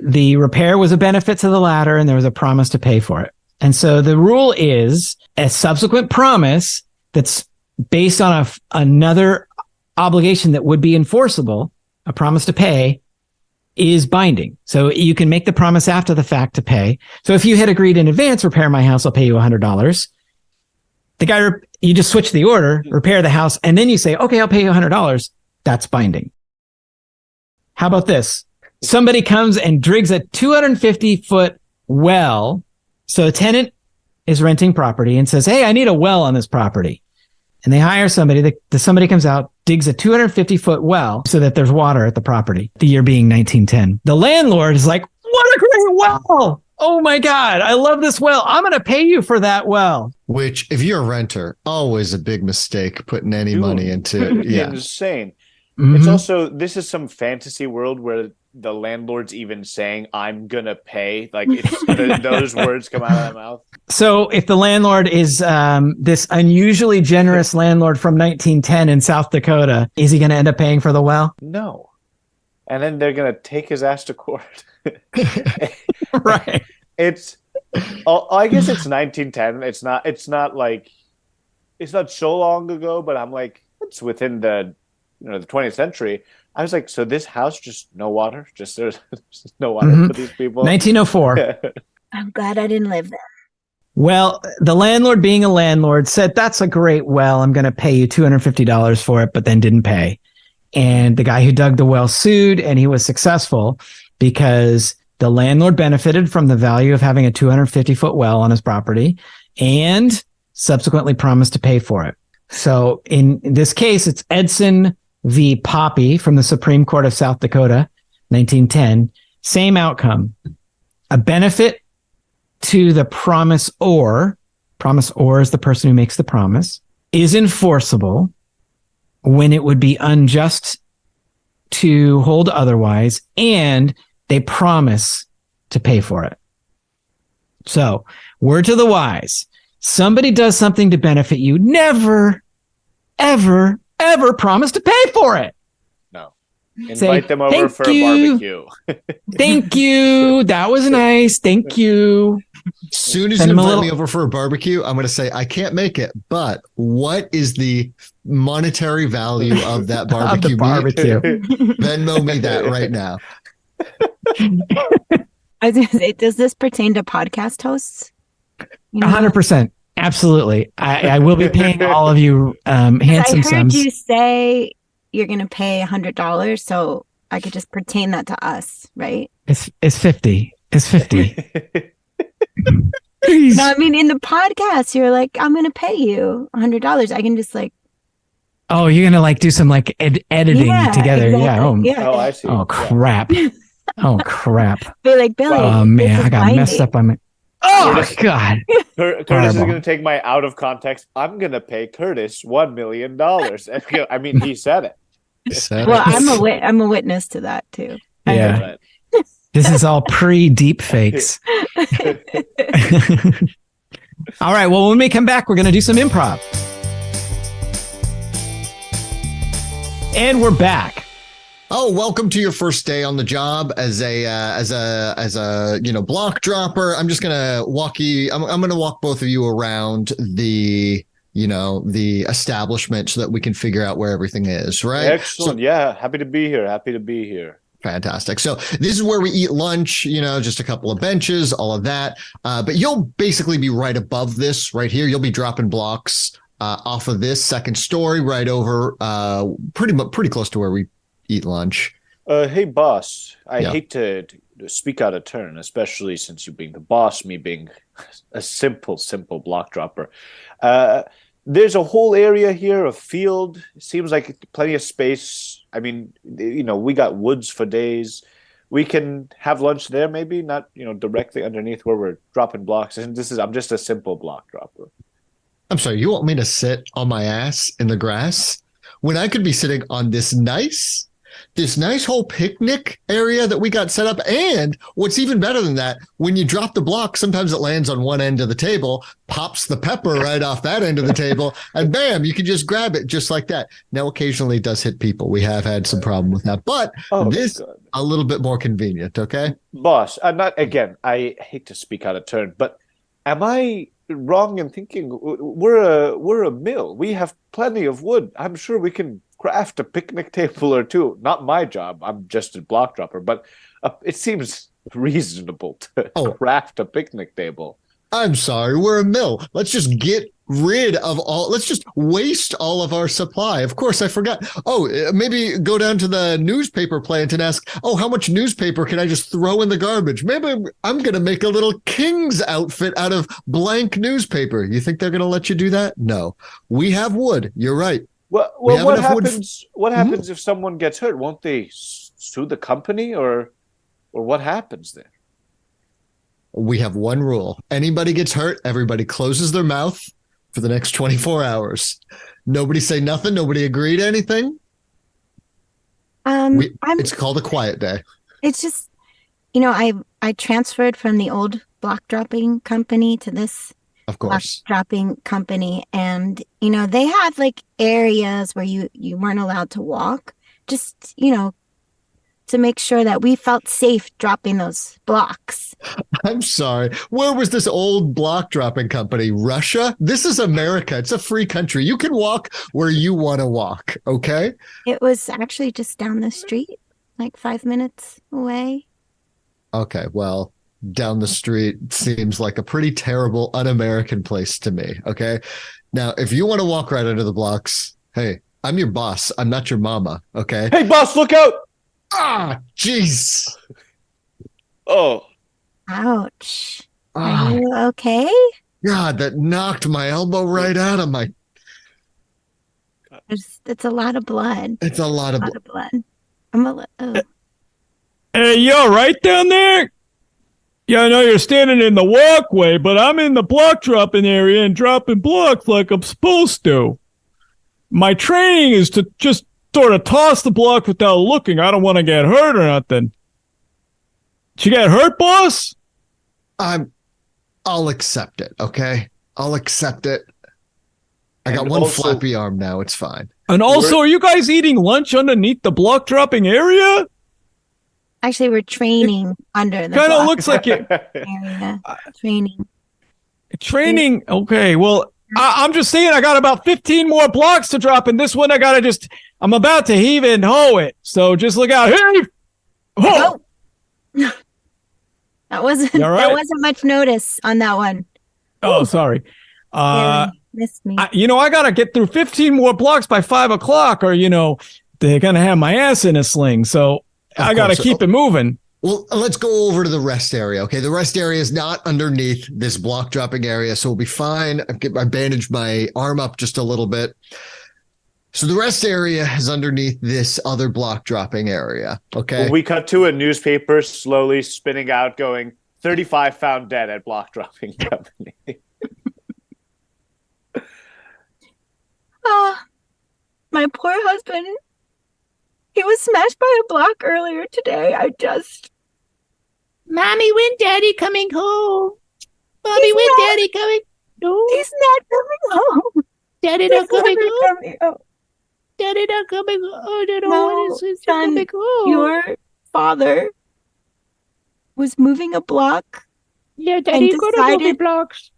The repair was a benefit to the latter, and there was a promise to pay for it. And so the rule is a subsequent promise that's based on another obligation that would be enforceable, a promise to pay, is binding. So you can make the promise after the fact to pay. So if you had agreed in advance, repair my house, I'll pay you $100. The guy, you just switch the order, repair the house, and then you say, okay, I'll pay you $100. That's binding. How about this? Somebody comes and digs a 250-foot well. So a tenant is renting property and says, hey, I need a well on this property. And they hire somebody. Somebody comes out, digs a 250-foot well so that there's water at the property, the year being 1910. The landlord is like, what a great well. Oh my God, I love this well. I'm going to pay you for that well. Which, if you're a renter, always a big mistake putting any Dude, money into. Yeah. insane. Mhm. It's also, this is some fantasy world where the landlord's even saying, I'm gonna pay. Like those words come out of their mouth. So if the landlord is this unusually generous landlord from 1910 in South Dakota, is he going to end up paying for the well? No. And then they're gonna take his ass to court. Right. I guess it's 1910. It's not so long ago, but I'm like, it's within the 20th century. I was like, so this house, just no water? Just there's no water for these people? 1904. I'm glad I didn't live there. Well, the landlord, being a landlord, said, that's a great well. I'm going to pay you $250 for it, but then didn't pay. And the guy who dug the well sued, and he was successful because the landlord benefited from the value of having a 250-foot well on his property and subsequently promised to pay for it. So in this case, it's Edson v. Poppy from the Supreme Court of South Dakota, 1910. Same outcome. A benefit to the promisor is the person who makes the promise, is enforceable when it would be unjust to hold otherwise, and they promise to pay for it. So, word to the wise, somebody does something to benefit you, never, ever, ever promise to pay for it. No. Say, Invite them over "Thank for you. a barbecue. Thank you. That was nice. Thank you. As soon as Send you him a invite little- me over for a barbecue, I'm going to say, I can't make it, but what is the monetary value of that Of barbecue the meat? barbecue. Venmo me that right now. I was gonna say, does this pertain to podcast hosts? 100%. Absolutely. I will be paying all of you 'Cause handsome I heard sums. you say you're gonna pay $100, so I could just pertain that to us, right? It's 50. It's 50. Please. No, I mean in the podcast, you're like, I'm gonna pay you $100. I can just like, Oh, you're going to like do some like editing yeah, together. exactly. Yeah. Yeah. Oh, I see. Oh, Yeah. crap. Oh, crap. Be like, Billy. Oh, this man. is I got messed binding. up on my. Oh, Curtis- God. Curtis is Horrible. going to take my out of context. I'm going to pay Curtis $1 million. I mean, he said it. Well, I'm a witness to that too. I Yeah. heard Right. This is all pre-deep fakes. All right. Well, when we come back, we're going to do some improv. And we're back. Oh, welcome to your first day on the job as a block dropper. I'm just gonna walk you. I'm gonna walk both of you around the establishment so that we can figure out where everything is. Right. Excellent. Yeah. Happy to be here. Fantastic. So this is where we eat lunch, just a couple of benches, all of that. But you'll basically be right above this right here. You'll be dropping blocks off of this second story right over pretty close to where we eat lunch. Hey, boss. I Yeah. hate to speak out of turn, especially since you being the boss, me being a simple block dropper. There's a whole area here, a field. It seems like plenty of space. I mean, we got woods for days. We can have lunch there, maybe not, directly underneath where we're dropping blocks. And I'm just a simple block dropper. I'm sorry, you want me to sit on my ass in the grass when I could be sitting on this nice whole picnic area that we got set up? And what's even better than that, when you drop the block, sometimes it lands on one end of the table, pops the pepper right off that end of the table, and bam, you can just grab it just like that. Now, occasionally it does hit people. We have had some problem with that, but this good. a little bit more convenient, okay? Boss, I hate to speak out of turn, but am I wrong in thinking we're a mill? We have plenty of wood. I'm sure we can craft a picnic table or two. Not my job. I'm just a block dropper, but it seems reasonable to craft a picnic table. I'm sorry, we're a mill. Let's just let's just waste all of our supply. Of course, I forgot. Maybe go down to the newspaper plant and ask, how much newspaper can I just throw in the garbage? Maybe I'm going to make a little king's outfit out of blank newspaper. You think they're going to let you do that? No. We have wood. You're right. Well, have what enough wood happens? What happens if someone gets hurt? Won't they sue the company, or what happens there? we have one rule. Anybody gets hurt, everybody closes their mouth for the next 24 hours. Nobody say nothing. Nobody agree to anything. It's called a quiet day. It's just, I transferred from the old block dropping company to this Of course. block dropping company, and they had like areas where you weren't allowed to walk, just to make sure that we felt safe dropping those blocks. I'm sorry. Where was this old block dropping company? Russia? This is America. It's a free country. You can walk where you want to walk. Okay. It was actually just down the street, like 5 minutes away. Okay. Well, down the street seems like a pretty terrible, un-American place to me. Okay. Now, if you want to walk right under the blocks, hey, I'm your boss. I'm not your mama. Okay. Hey, boss, look out! Ah, jeez. Oh, Ouch. Ah, Are you okay? God, that knocked my elbow right out of my. It's a lot of blood. It's a lot of. A lot of blood. Oh. Hey, you all right down there? Yeah, I know you're standing in the walkway, but I'm in the block dropping area and dropping blocks like I'm supposed to. My training is to just sort of toss the block without looking. I don't want to get hurt or nothing. Did you get hurt, boss? I'll accept it, okay? I'll accept it. I got And one also- flappy arm now. It's fine. And also, are you guys eating lunch underneath the block dropping area? Actually, we're training under the Kind of block looks like it. area. Training. Training. Okay, well, I'm just saying I got about 15 more blocks to drop, and this one I'm about to heave and hoe it. So just look out. Heave! Ho! That wasn't You all right? that wasn't much notice on that one. Oh, sorry. Yeah, missed me. I got to get through 15 more blocks by 5 o'clock, or, they're going to have my ass in a sling. So I got to course. keep it moving. Well, let's go over to the rest area, okay? The rest area is not underneath this block dropping area, so we'll be fine. I bandaged my arm up just a little bit. So the rest area is underneath this other block dropping area, okay? Well, we cut to a newspaper slowly spinning out, going 35 found dead at block dropping company. My poor husband. He was smashed by a block earlier today. Mommy, when Daddy coming home? Mommy, when Daddy coming? No, He's not coming home. Daddy not coming He's home. never coming home. Daddy not coming home. Oh, no, No, when is he son, coming home? Your father was moving a block. Yeah, Daddy, and go to movie decided- blocks.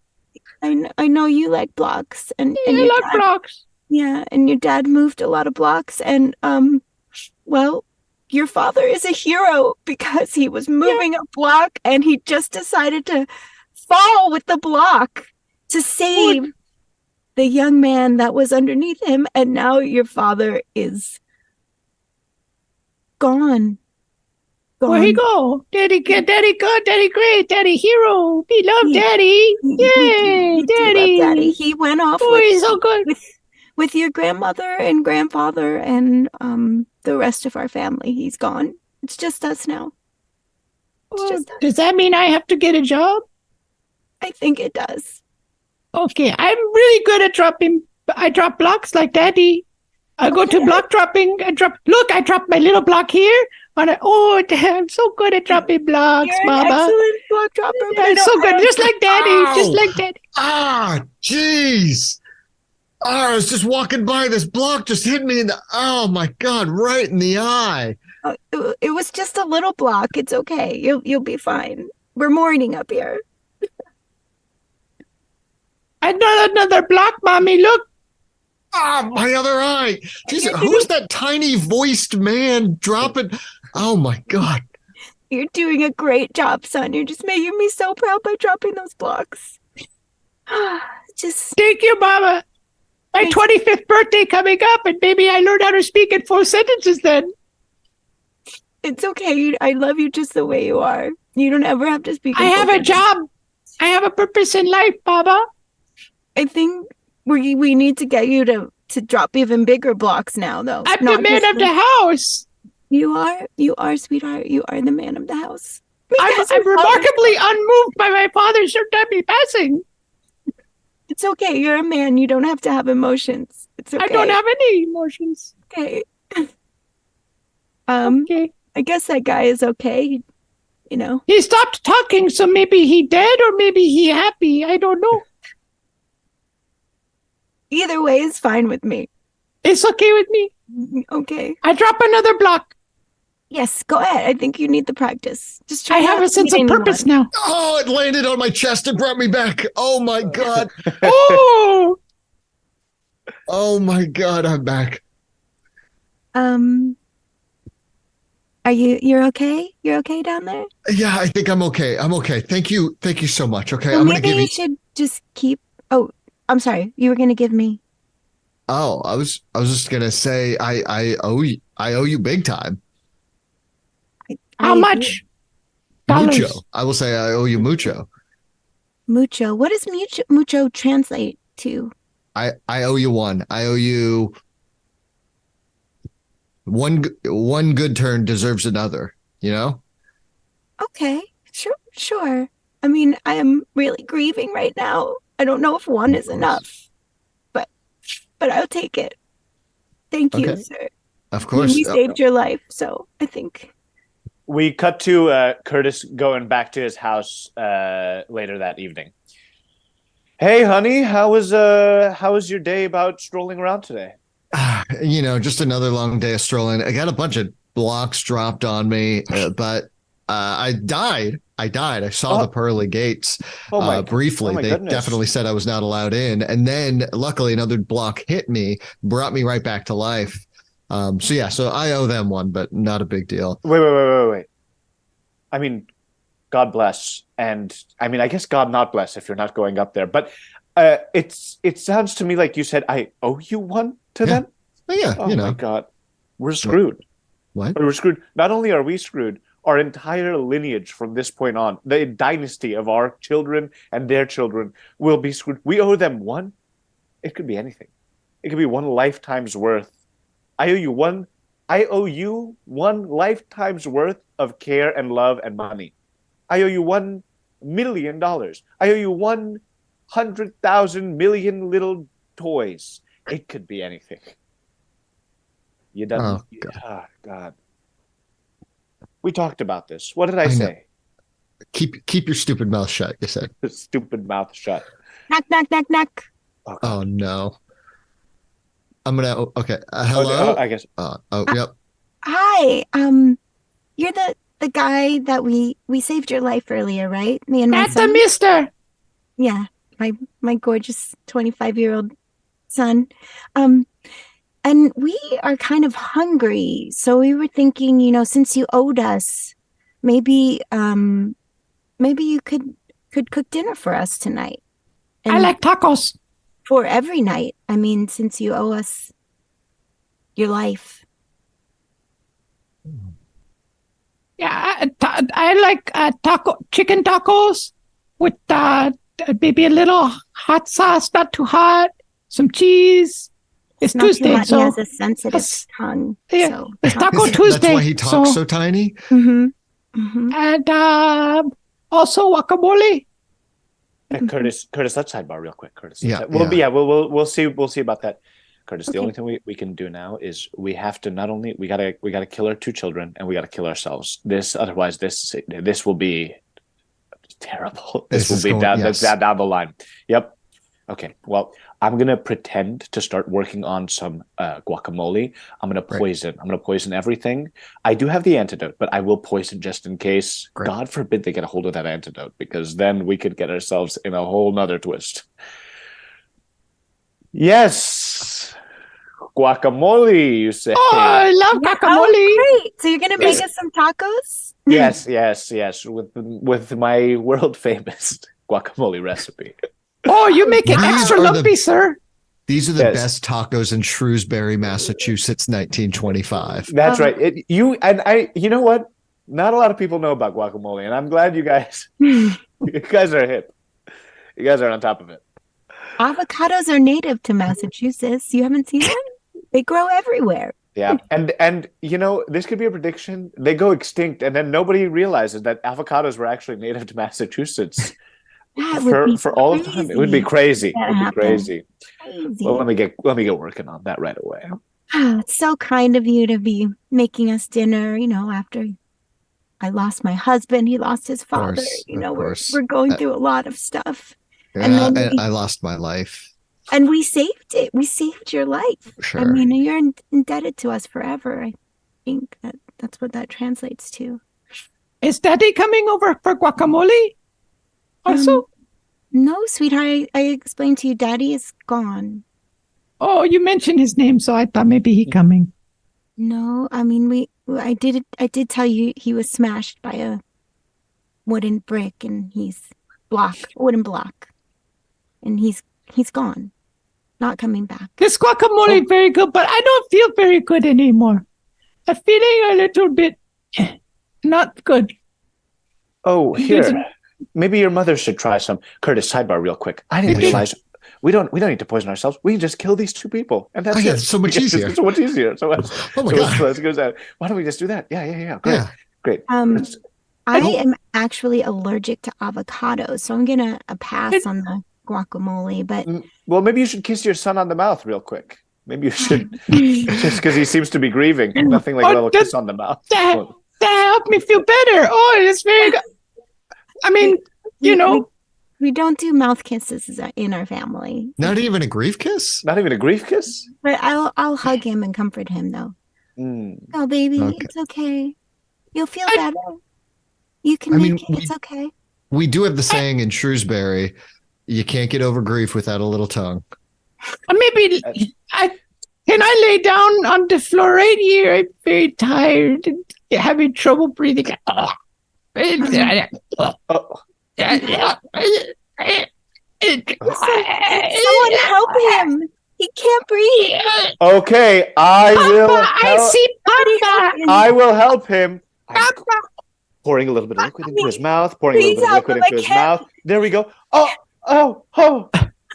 I know you like blocks, and You your like dad, blocks. yeah, and your dad moved a lot of blocks, and well, your father is a hero because he was moving a block and he just decided to fall with the block to save the young man that was underneath him, and now your father is gone. Where he go? Daddy good, Daddy good, Daddy great, Daddy hero. We love He- Daddy. We do Yay, love Daddy. Daddy. He went off Oh, he's so good. with your grandmother and grandfather and the rest of our family. He's gone. It's just us now. It's Well, just us. does that mean I have to get a job? I think it does. Okay, I'm really good at dropping. I drop blocks like Daddy. I go to Yeah. block dropping. I dropped my little block here. I'm so good at dropping blocks, You're an Mama. excellent block dropper. But I'm so good, just like Daddy, just Ow. like Daddy. Ah, jeez. I was just walking by. This block just hit me in the, oh my God, right in the eye. It was just a little block. It's okay. You'll be fine. We're mourning up here. Another block, Mommy. Look, Ah, my other eye. Jeez, who's that tiny voiced man dropping? Oh my God. You're doing a great job, son. You're just making me so proud by dropping those blocks. Just thank you, Mama. My 25th birthday coming up, and maybe I learn how to speak in 4 sentences then. it's okay. I love you just the way you are. You don't ever have to speak. I in have a full job. I have a purpose in life, Mama. I think we need to get you to drop even bigger blocks now, though. I'm Not the man just of the house. You are, sweetheart. You are the man of the house. I'm remarkably unmoved by my father's untimely passing. It's okay. You're a man. You don't have to have emotions. It's okay. I don't have any emotions. Okay. Okay. I guess that guy is okay. You know. He stopped talking, so maybe he dead or maybe he happy. I don't know. Either way is fine with me. It's okay with me. Okay. I drop another block. Yes, go ahead. I think you need the practice. Just try I have not a to sense meet of purpose anyone. now. Oh, it landed on my chest and brought me back. Oh my God. Oh, Oh my God, I'm back. Are you're okay? You're okay down there? Yeah, I think I'm okay. I'm okay. Thank you. Thank you so much. Okay, Well, I'm gonna maybe give you you. should just keep. Oh, I'm sorry. You were gonna give me. Oh, I was just gonna say I owe you big time. how I agree. much? Dollars. Mucho. I will say I owe you mucho. Mucho. What does mucho translate to? I owe you one. I owe you one good turn deserves another, you know? Okay, sure. I mean, I am really grieving right now. I don't know if one is enough, but I'll take it. Thank you, Okay. sir. Of I mean, course. we saved your life, so I think. We cut to Curtis going back to his house later that evening. Hey, honey, how was your day about strolling around today? You know, just another long day of strolling. I got a bunch of blocks dropped on me, but I died. I saw the pearly gates briefly. They goodness. definitely said I was not allowed in. And then luckily another block hit me, brought me right back to life. So I owe them one, but not a big deal. Wait. I mean, God bless. And I mean, I guess God not bless if you're not going up there. But it sounds to me like you said, I owe you one to them? Oh, yeah, Oh you know. my God. We're screwed. What? We're screwed. Not only are we screwed, our entire lineage from this point on, the dynasty of our children and their children will be screwed. We owe them one. It could be anything. It could be one lifetime's worth. I owe you one lifetime's worth of care and love and money. I owe you $1 million. I owe you 100,000 million little toys. It could be anything. You done? Oh, God. Oh, God. We talked about this. What did I say? Keep your stupid mouth shut, you said. Stupid mouth shut. Knock, knock, knock, knock. Oh, Oh no. I'm gonna. Okay. Hello. I guess. Yep. Hi. You're the guy that we saved your life earlier, right? Me and my That's the son. mister. Yeah, my gorgeous 25-year-old son. And we are kind of hungry, so we were thinking, since you owed us, maybe you could cook dinner for us tonight. I like tacos. For every night. I mean, since you owe us your life. Yeah, I like chicken tacos with maybe a little hot sauce, not too hot, some cheese. It's not too Tuesday, hot. so He has a sensitive tongue. yeah, So it's Taco Tuesday. That's why he talks so tiny. And also guacamole. Curtis, let's sidebar real quick. Curtis. Yeah, We'll see about that. Curtis, the only thing we can do now is we have to not only we gotta kill our two children and we gotta kill ourselves. Otherwise this will be terrible. This will be down the line. Yep. Okay. Well, I'm gonna pretend to start working on some guacamole. I'm gonna poison everything. I do have the antidote, but I will poison just in case. Great. God forbid they get a hold of that antidote, because then we could get ourselves in a whole nother twist. Yes. Guacamole, you say. Oh, I love guacamole. Oh, great. So you're going to make us some tacos? Yes. With my world famous guacamole recipe. Oh, you make it These extra are lumpy, sir. These are the best tacos in Shrewsbury, Massachusetts, 1925. That's right. You know what? Not a lot of people know about guacamole, and I'm glad you guys are hip. You guys are on top of it. Avocados are native to Massachusetts. You haven't seen them? They grow everywhere. Yeah, and this could be a prediction. They go extinct, and then nobody realizes that avocados were actually native to Massachusetts That would be for all of time. It would be crazy. That It would be happened. crazy. Crazy. Well, let me get working on that right away. It's so kind of you to be making us dinner, after I lost my husband, he lost his father. Of course. We're going through a lot of stuff. Yeah, And then I lost my life. And we saved it. We saved your life. Sure. I mean, you're indebted to us forever. I think that's what that translates to. Is Daddy coming over for guacamole? Also? No, sweetheart. I explained to you, Daddy is gone. Oh, you mentioned his name, so I thought maybe he coming. No, I mean, I did tell you he was smashed by a wooden brick, and wooden block, and he's gone, not coming back. This guacamole is very good, but I don't feel very good anymore. I'm feeling a little bit not good. Oh, here. Maybe your mother should try some. Curtis, sidebar real quick. I didn't realize we don't need to poison ourselves. We can just kill these two people, and that's it. It's so much easier. It's so much easier. So Oh my God. let's go down. Why don't we just do that? Yeah. Great. I am actually allergic to avocados, so I'm gonna pass on the guacamole. But Well, maybe you should kiss your son on the mouth real quick. Maybe you should, just because he seems to be grieving. Nothing like a little kiss on the mouth. That helped me feel better. Oh, it's very good. I mean, we don't do mouth kisses in our family. Not even a grief kiss? Not even a grief kiss? But I'll hug him and comfort him, though. Oh, baby, Okay. it's okay. You'll feel better. You can make it. It's okay. We do have the saying in Shrewsbury, you can't get over grief without a little tongue. Maybe can I lay down on the floor right here? I'm very tired and having trouble breathing. Someone help him. He can't breathe. Okay, I will help him. I'm pouring a little bit of liquid into his mouth. Pouring a little bit of liquid into his mouth. There we go. Oh!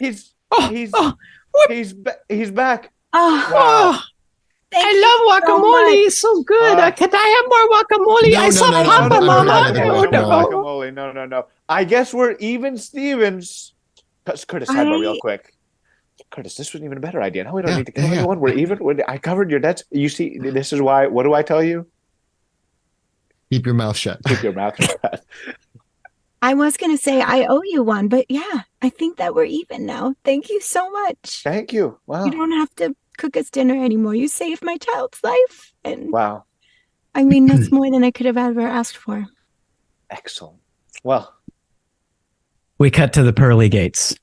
He's back. Oh, I love guacamole. It's so good. Can I have more guacamole? No, I saw no, Papa, no, Mama. guacamole. No. I guess we're even Stevens. Curtis, sidebar real quick. Curtis, this was even a better idea. Now we don't need to kill anyone. We're even. I covered your debts. You see, this is why. What do I tell you? Keep your mouth shut. Keep your mouth shut. I was going to say I owe you one, but yeah, I think that we're even now. Thank you so much. Thank you. Wow. You don't have to cook us dinner anymore. You saved my child's life. And wow. I mean, that's more than I could have ever asked for. Excellent. Well, we cut to the pearly gates.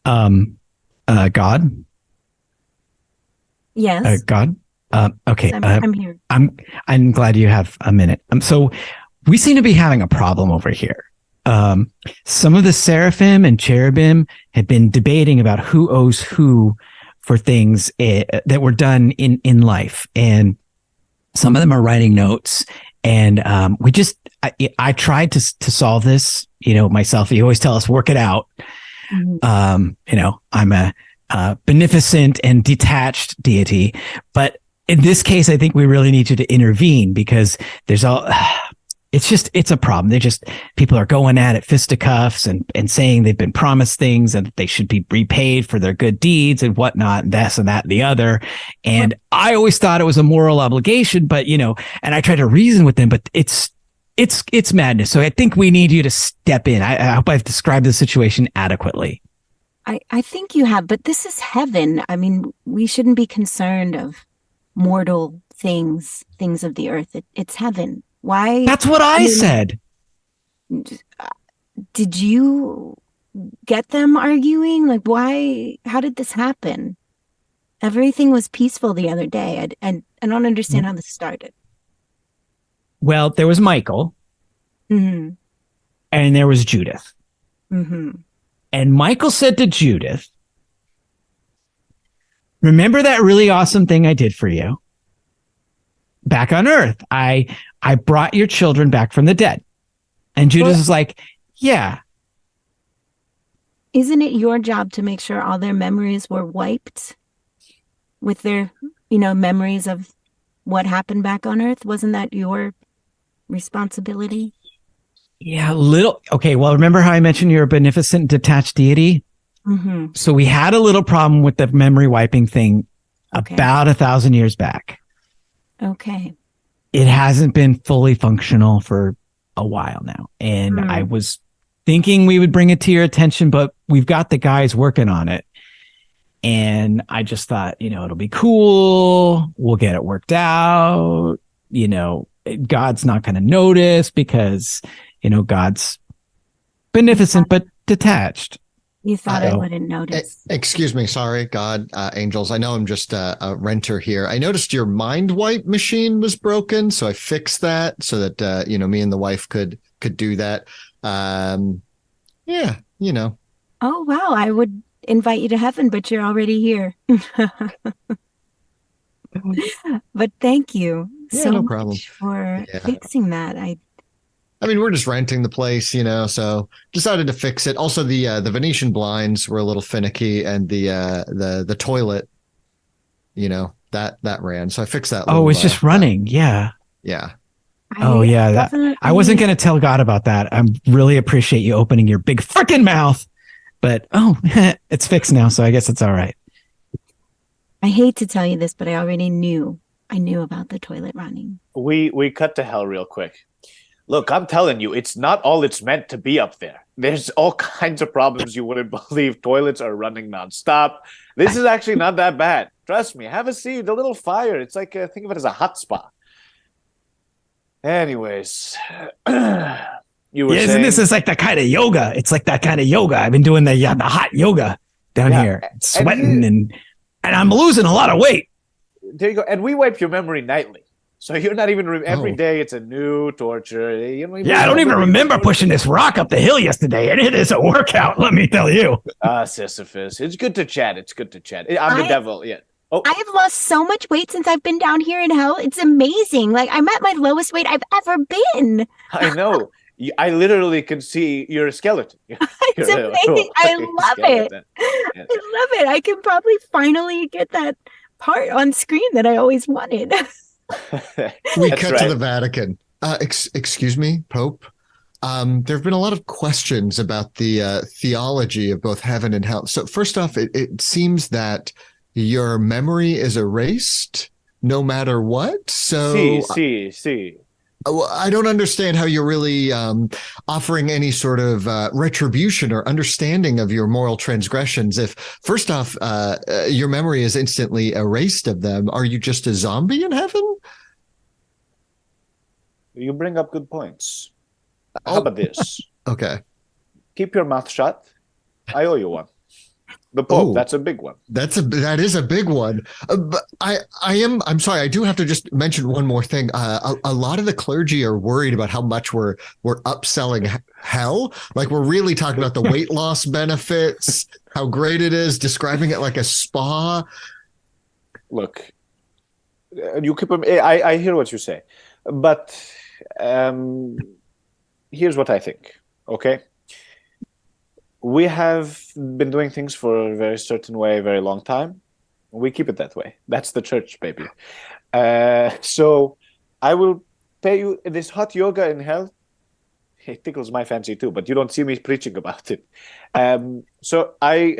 God? Yes. God? Okay. I'm here. I'm glad you have a minute. So we seem to be having a problem over here. Some of the seraphim and cherubim have been debating about who owes who for things that were done in life. And some of them are writing notes. And I tried to solve this, myself. You always tell us, work it out. Mm-hmm. I'm a beneficent and detached deity. But in this case, I think we really need you to intervene because there's it's a problem. People are going at it fisticuffs and saying they've been promised things and that they should be repaid for their good deeds and whatnot, and this and that and the other. And I always thought it was a moral obligation, but and I tried to reason with them, but it's madness. So I think we need you to step in. I hope I've described the situation adequately. I think you have, but this is heaven. I mean, we shouldn't be concerned of mortal things of the earth. It's heaven. Why? That's what I said. Did you get them arguing? Like, why? How did this happen? Everything was peaceful the other day. I don't understand how this started. Well, there was Michael. Mm-hmm. And there was Judith. Mm-hmm. And Michael said to Judith, remember that really awesome thing I did for you? Back on Earth, I brought your children back from the dead. And Judith is like, yeah. Isn't it your job to make sure all their memories were wiped with their memories of what happened back on Earth? Wasn't that your responsibility? Yeah, little. Okay, well, remember how I mentioned you're a beneficent detached deity? Mm-hmm. So we had a little problem with the memory wiping thing Okay. about 1,000 years back. Okay. It hasn't been fully functional for a while now. And I was thinking we would bring it to your attention, but we've got the guys working on it. And I just thought, it'll be cool. We'll get it worked out. God's not going to notice because, God's beneficent but detached. You thought I wouldn't notice. Excuse me. Sorry, God, angels. I know I'm just a renter here. I noticed your mind wipe machine was broken, so I fixed that so that me and the wife could do that. Yeah. Oh, wow. I would invite you to heaven, but you're already here. But thank you so no much problem. for fixing that. I mean, we're just renting the place, so decided to fix it. Also, the Venetian blinds were a little finicky, and the toilet, that ran. So I fixed that. Oh, it's just running. Yeah. Yeah. I wasn't going to tell God about that. I really appreciate you opening your big freaking mouth, but it's fixed now, so I guess it's all right. I hate to tell you this, but I already knew. I knew about the toilet running. We cut to hell real quick. Look, I'm telling you, it's not all it's meant to be up there. There's all kinds of problems you wouldn't believe. Toilets are running nonstop. This is actually not that bad. Trust me. Have a seat. A little fire. It's like, think of it as a hot spa. Anyways, you were saying... This is like that kind of yoga. It's like that kind of yoga. I've been doing the hot yoga down here, sweating, and I'm losing a lot of weight. There you go. And we wipe your memory nightly. So you're not even every day. It's a new torture. I don't even remember pushing this rock up the hill yesterday, and it is a workout. Let me tell you. Sisyphus. It's good to chat. I'm the devil. Yeah. Oh, I have lost so much weight since I've been down here in hell. It's amazing. Like I'm at my lowest weight I've ever been. I know. I literally can see your skeleton. It's amazing. I love it. I love it. I can probably finally get that part on screen that I always wanted. We cut to the Vatican. Excuse me, Pope. There have been a lot of questions about the theology of both heaven and hell. So first off, it seems that your memory is erased no matter what. So see. I don't understand how you're really offering any sort of retribution or understanding of your moral transgressions. If first off, your memory is instantly erased of them, are you just a zombie in heaven? You bring up good points. How about this? Okay. Keep your mouth shut. I owe you one. The Pope, that's a big one. That is a big one. But I'm sorry. I do have to just mention one more thing. A lot of the clergy are worried about how much we're upselling hell. Like we're really talking about the weight loss benefits, how great it is, describing it like a spa. Look, you keep. I hear what you say, but here's what I think. Okay. We have been doing things for a very certain way, a very long time. We keep it that way. That's the church, baby. So I will pay you this hot yoga in hell. It tickles my fancy too, but you don't see me preaching about it. So I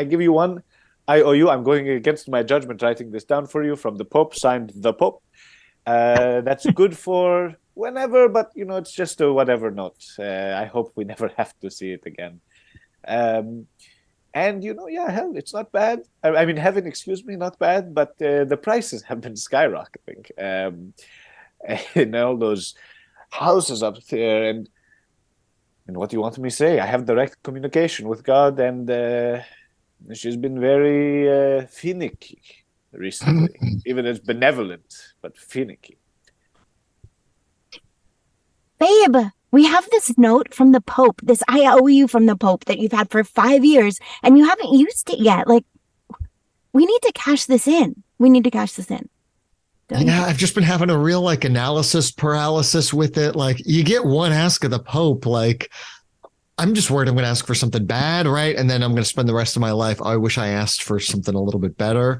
give you one. I owe you. I'm going against my judgment, writing this down for you from the Pope, signed the Pope. That's good for whenever, but it's just a whatever note. I hope we never have to see it again. And hell, it's not bad. I mean, heaven, excuse me, not bad, but the prices have been skyrocketing. And all those houses up there, and what do you want me to say? I have direct communication with God, and she's been very finicky recently. Even as benevolent, but finicky. Babe, we have this note from the Pope, this IOU from the Pope that you've had for 5 years, and you haven't used it yet. Like, we need to cash this in. Yeah, I've just been having a real analysis paralysis with it. Like, you get one ask of the Pope, I'm just worried I'm going to ask for something bad, right? And then I'm going to spend the rest of my life, I wish I asked for something a little bit better.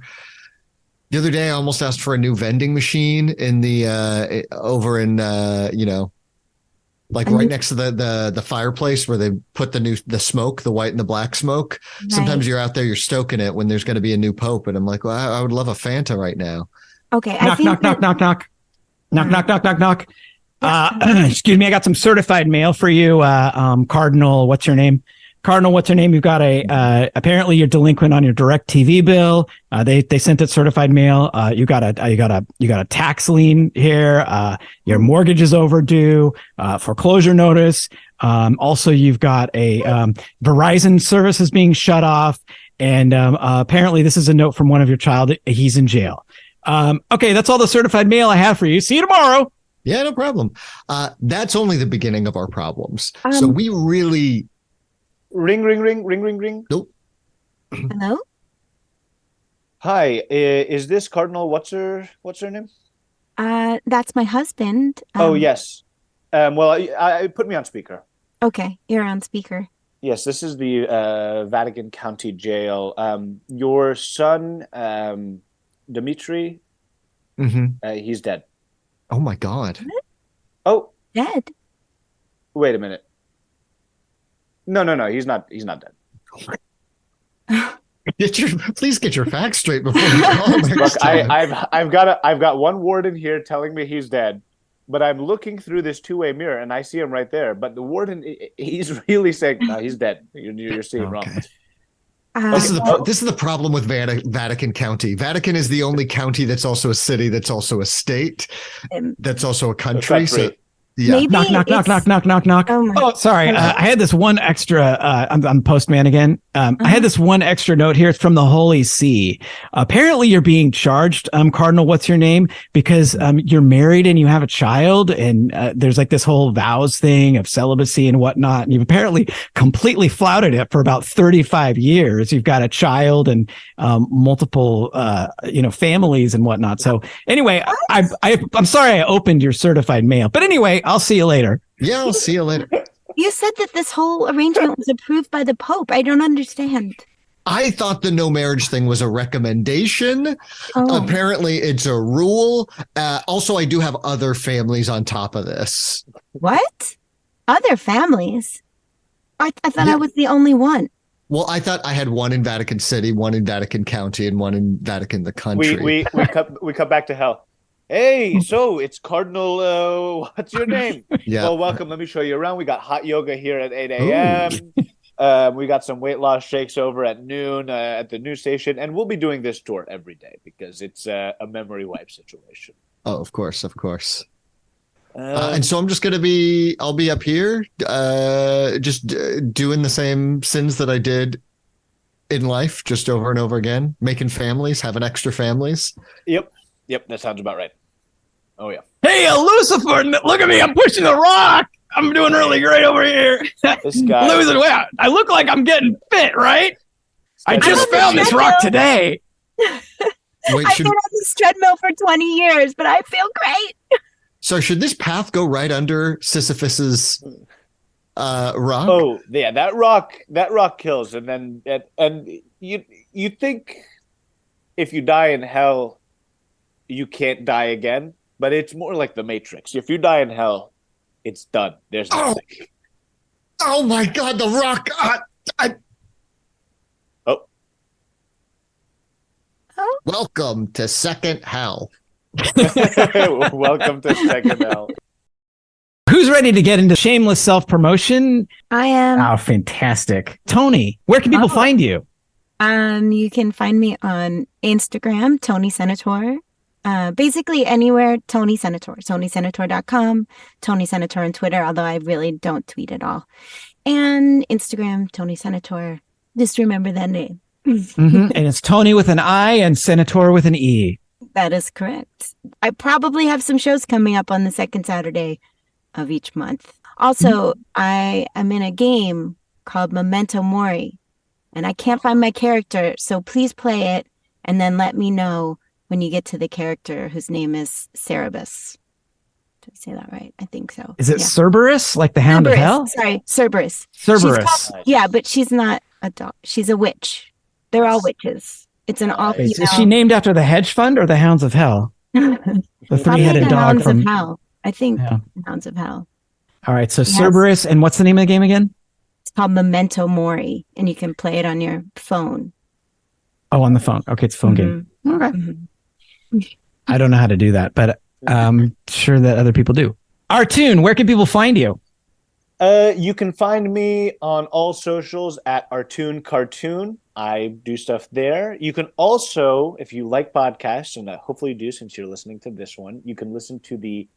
The other day, I almost asked for a new vending machine in the over in like right next to the fireplace where they put the smoke, the white and the black smoke. Right. Sometimes you're out there, you're stoking it when there's going to be a new pope, and I'm like, well, I would love a Fanta right now. Okay. Knock, knock, knock, knock, knock. Knock, knock, knock, knock, knock. Excuse me, I got some certified mail for you, Cardinal. What's your name? Cardinal, what's your name? You've got apparently you're delinquent on your direct TV bill. They sent it certified mail. You got a tax lien here. Your mortgage is overdue, foreclosure notice. Also you've got a, Verizon service is being shut off. And, apparently this is a note from one of your child. He's in jail. Okay. That's all the certified mail I have for you. See you tomorrow. Yeah, no problem. That's only the beginning of our problems. So we really... Ring, ring, ring, ring, ring, ring. Nope. Hello? Hi, is this Cardinal? What's her name? That's my husband. Oh, yes. Well, I put me on speaker. Okay, you're on speaker. Yes, this is the Vatican County Jail. Your son, Dimitri, he's dead. Oh my God. Oh, Dead? wait a minute. No, he's not dead. Please get your facts straight before you call next Look, time. I've got one warden here telling me he's dead, but I'm looking through this two-way mirror and I see him right there. But the warden, he's really saying, no, he's dead. You're seeing wrong. This is the problem with Vatican County. Vatican is the only county that's also a city, that's also a state, that's also a country. So, yeah. Maybe Knock, knock, knock, knock, knock, knock, knock. Oh, sorry. I had this one extra. I'm postman again. I had this one extra note here. It's from the Holy See. Apparently, you're being charged, Cardinal. What's your name? Because you're married and you have a child, and there's like this whole vows thing of celibacy and whatnot. And you've apparently completely flouted it for about 35 years. You've got a child and multiple, families and whatnot. So anyway, I'm sorry I opened your certified mail, but anyway. I'll see you later. Yeah, I'll see you later. You said that this whole arrangement was approved by the Pope. I don't understand. I thought the no marriage thing was a recommendation. Oh. Apparently, it's a rule. Also, I do have other families on top of this. What? Other families? I thought I was the only one. Well, I thought I had one in Vatican City, one in Vatican County, and one in Vatican the country. We come back to hell. Hey, so it's Cardinal, what's your name? Yeah. Well, welcome. Let me show you around. We got hot yoga here at 8 a.m. We got some weight loss shakes over at noon at the news station. And we'll be doing this tour every day because it's a memory wipe situation. Oh, of course. And so I'm just going to I'll be up here just doing the same sins that I did in life, just over and over again, making families, having extra families. Yep, that sounds about right. Oh, yeah. Hey, Lucifer, look at me. I'm pushing the rock. I'm doing really great over here. This guy. Losing weight. I look like I'm getting fit, right? I just found this rock today. Wait, I've been on this treadmill for 20 years, but I feel great. So should this path go right under Sisyphus's rock? Oh, yeah, that rock kills. And then, and you think if you die in hell, you can't die again, but it's more like the Matrix. If you die in hell, it's done. There's nothing. Oh my God, the rock! Welcome to second hell. Welcome to second hell. Who's ready to get into shameless self-promotion? I am. Oh, fantastic. Tony, where can people find you? You can find me on Instagram, Tony Senator. Basically anywhere, Tony Senator. TonySenator.com, Tony Senator on Twitter, although I really don't tweet at all. And Instagram, Tony Senator. Just remember that name. And it's Tony with an I and Senator with an E. That is correct. I probably have some shows coming up on the second Saturday of each month. Also, I am in a game called Memento Mori, and I can't find my character, so please play it and then let me know when you get to the character whose name is Cerberus. Did I say that right? I think so. Is it Cerberus, like the Hound of Hell? Sorry, Cerberus. Cerberus. Yeah, but she's not a dog. She's a witch. They're all witches. It's an all Is she named after the hedge fund or the Hounds of Hell? The three-headed dog Hounds from of Hell. I think Yeah. Hounds of Hell. All right, so Cerberus, and what's the name of the game again? It's called Memento Mori, and you can play it on your phone. Oh, on the phone. Okay, it's a phone game. Okay. Mm-hmm. I don't know how to do that, but I'm sure that other people do. Artoon, where can people find you? You can find me on all socials at Artoon Cartoon. I do stuff there. You can also, if you like podcasts, and hopefully you do since you're listening to this one, you can listen to the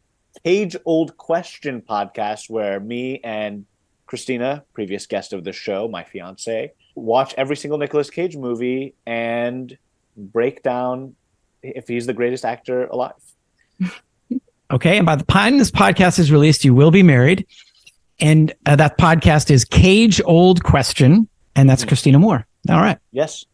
Age Old Question podcast, where me and Christina, previous guest of the show, my fiance, watch every single Nicolas Cage movie and break down if he's the greatest actor alive. Okay, and by the time this podcast is released, you will be married. And that podcast is Cage Old Question, and that's Christina Moore. All right. Yes.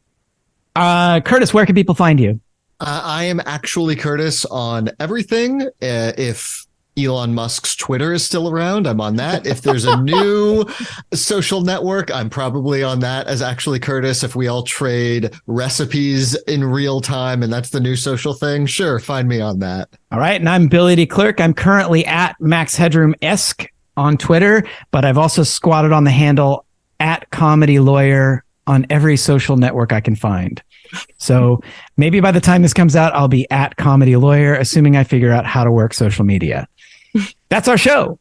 Curtis, where can people find you? I am actually Curtis on everything. If Elon Musk's Twitter is still around, I'm on that. If there's a new social network, I'm probably on that as actually Curtis. If we all trade recipes in real time and that's the new social thing, sure, find me on that. All right, and I'm Billy DeClercq. I'm currently at Max Headroom-esque on Twitter, but I've also squatted on the handle at Comedy Lawyer on every social network I can find. So maybe by the time this comes out, I'll be at Comedy Lawyer, assuming I figure out how to work social media. That's our show.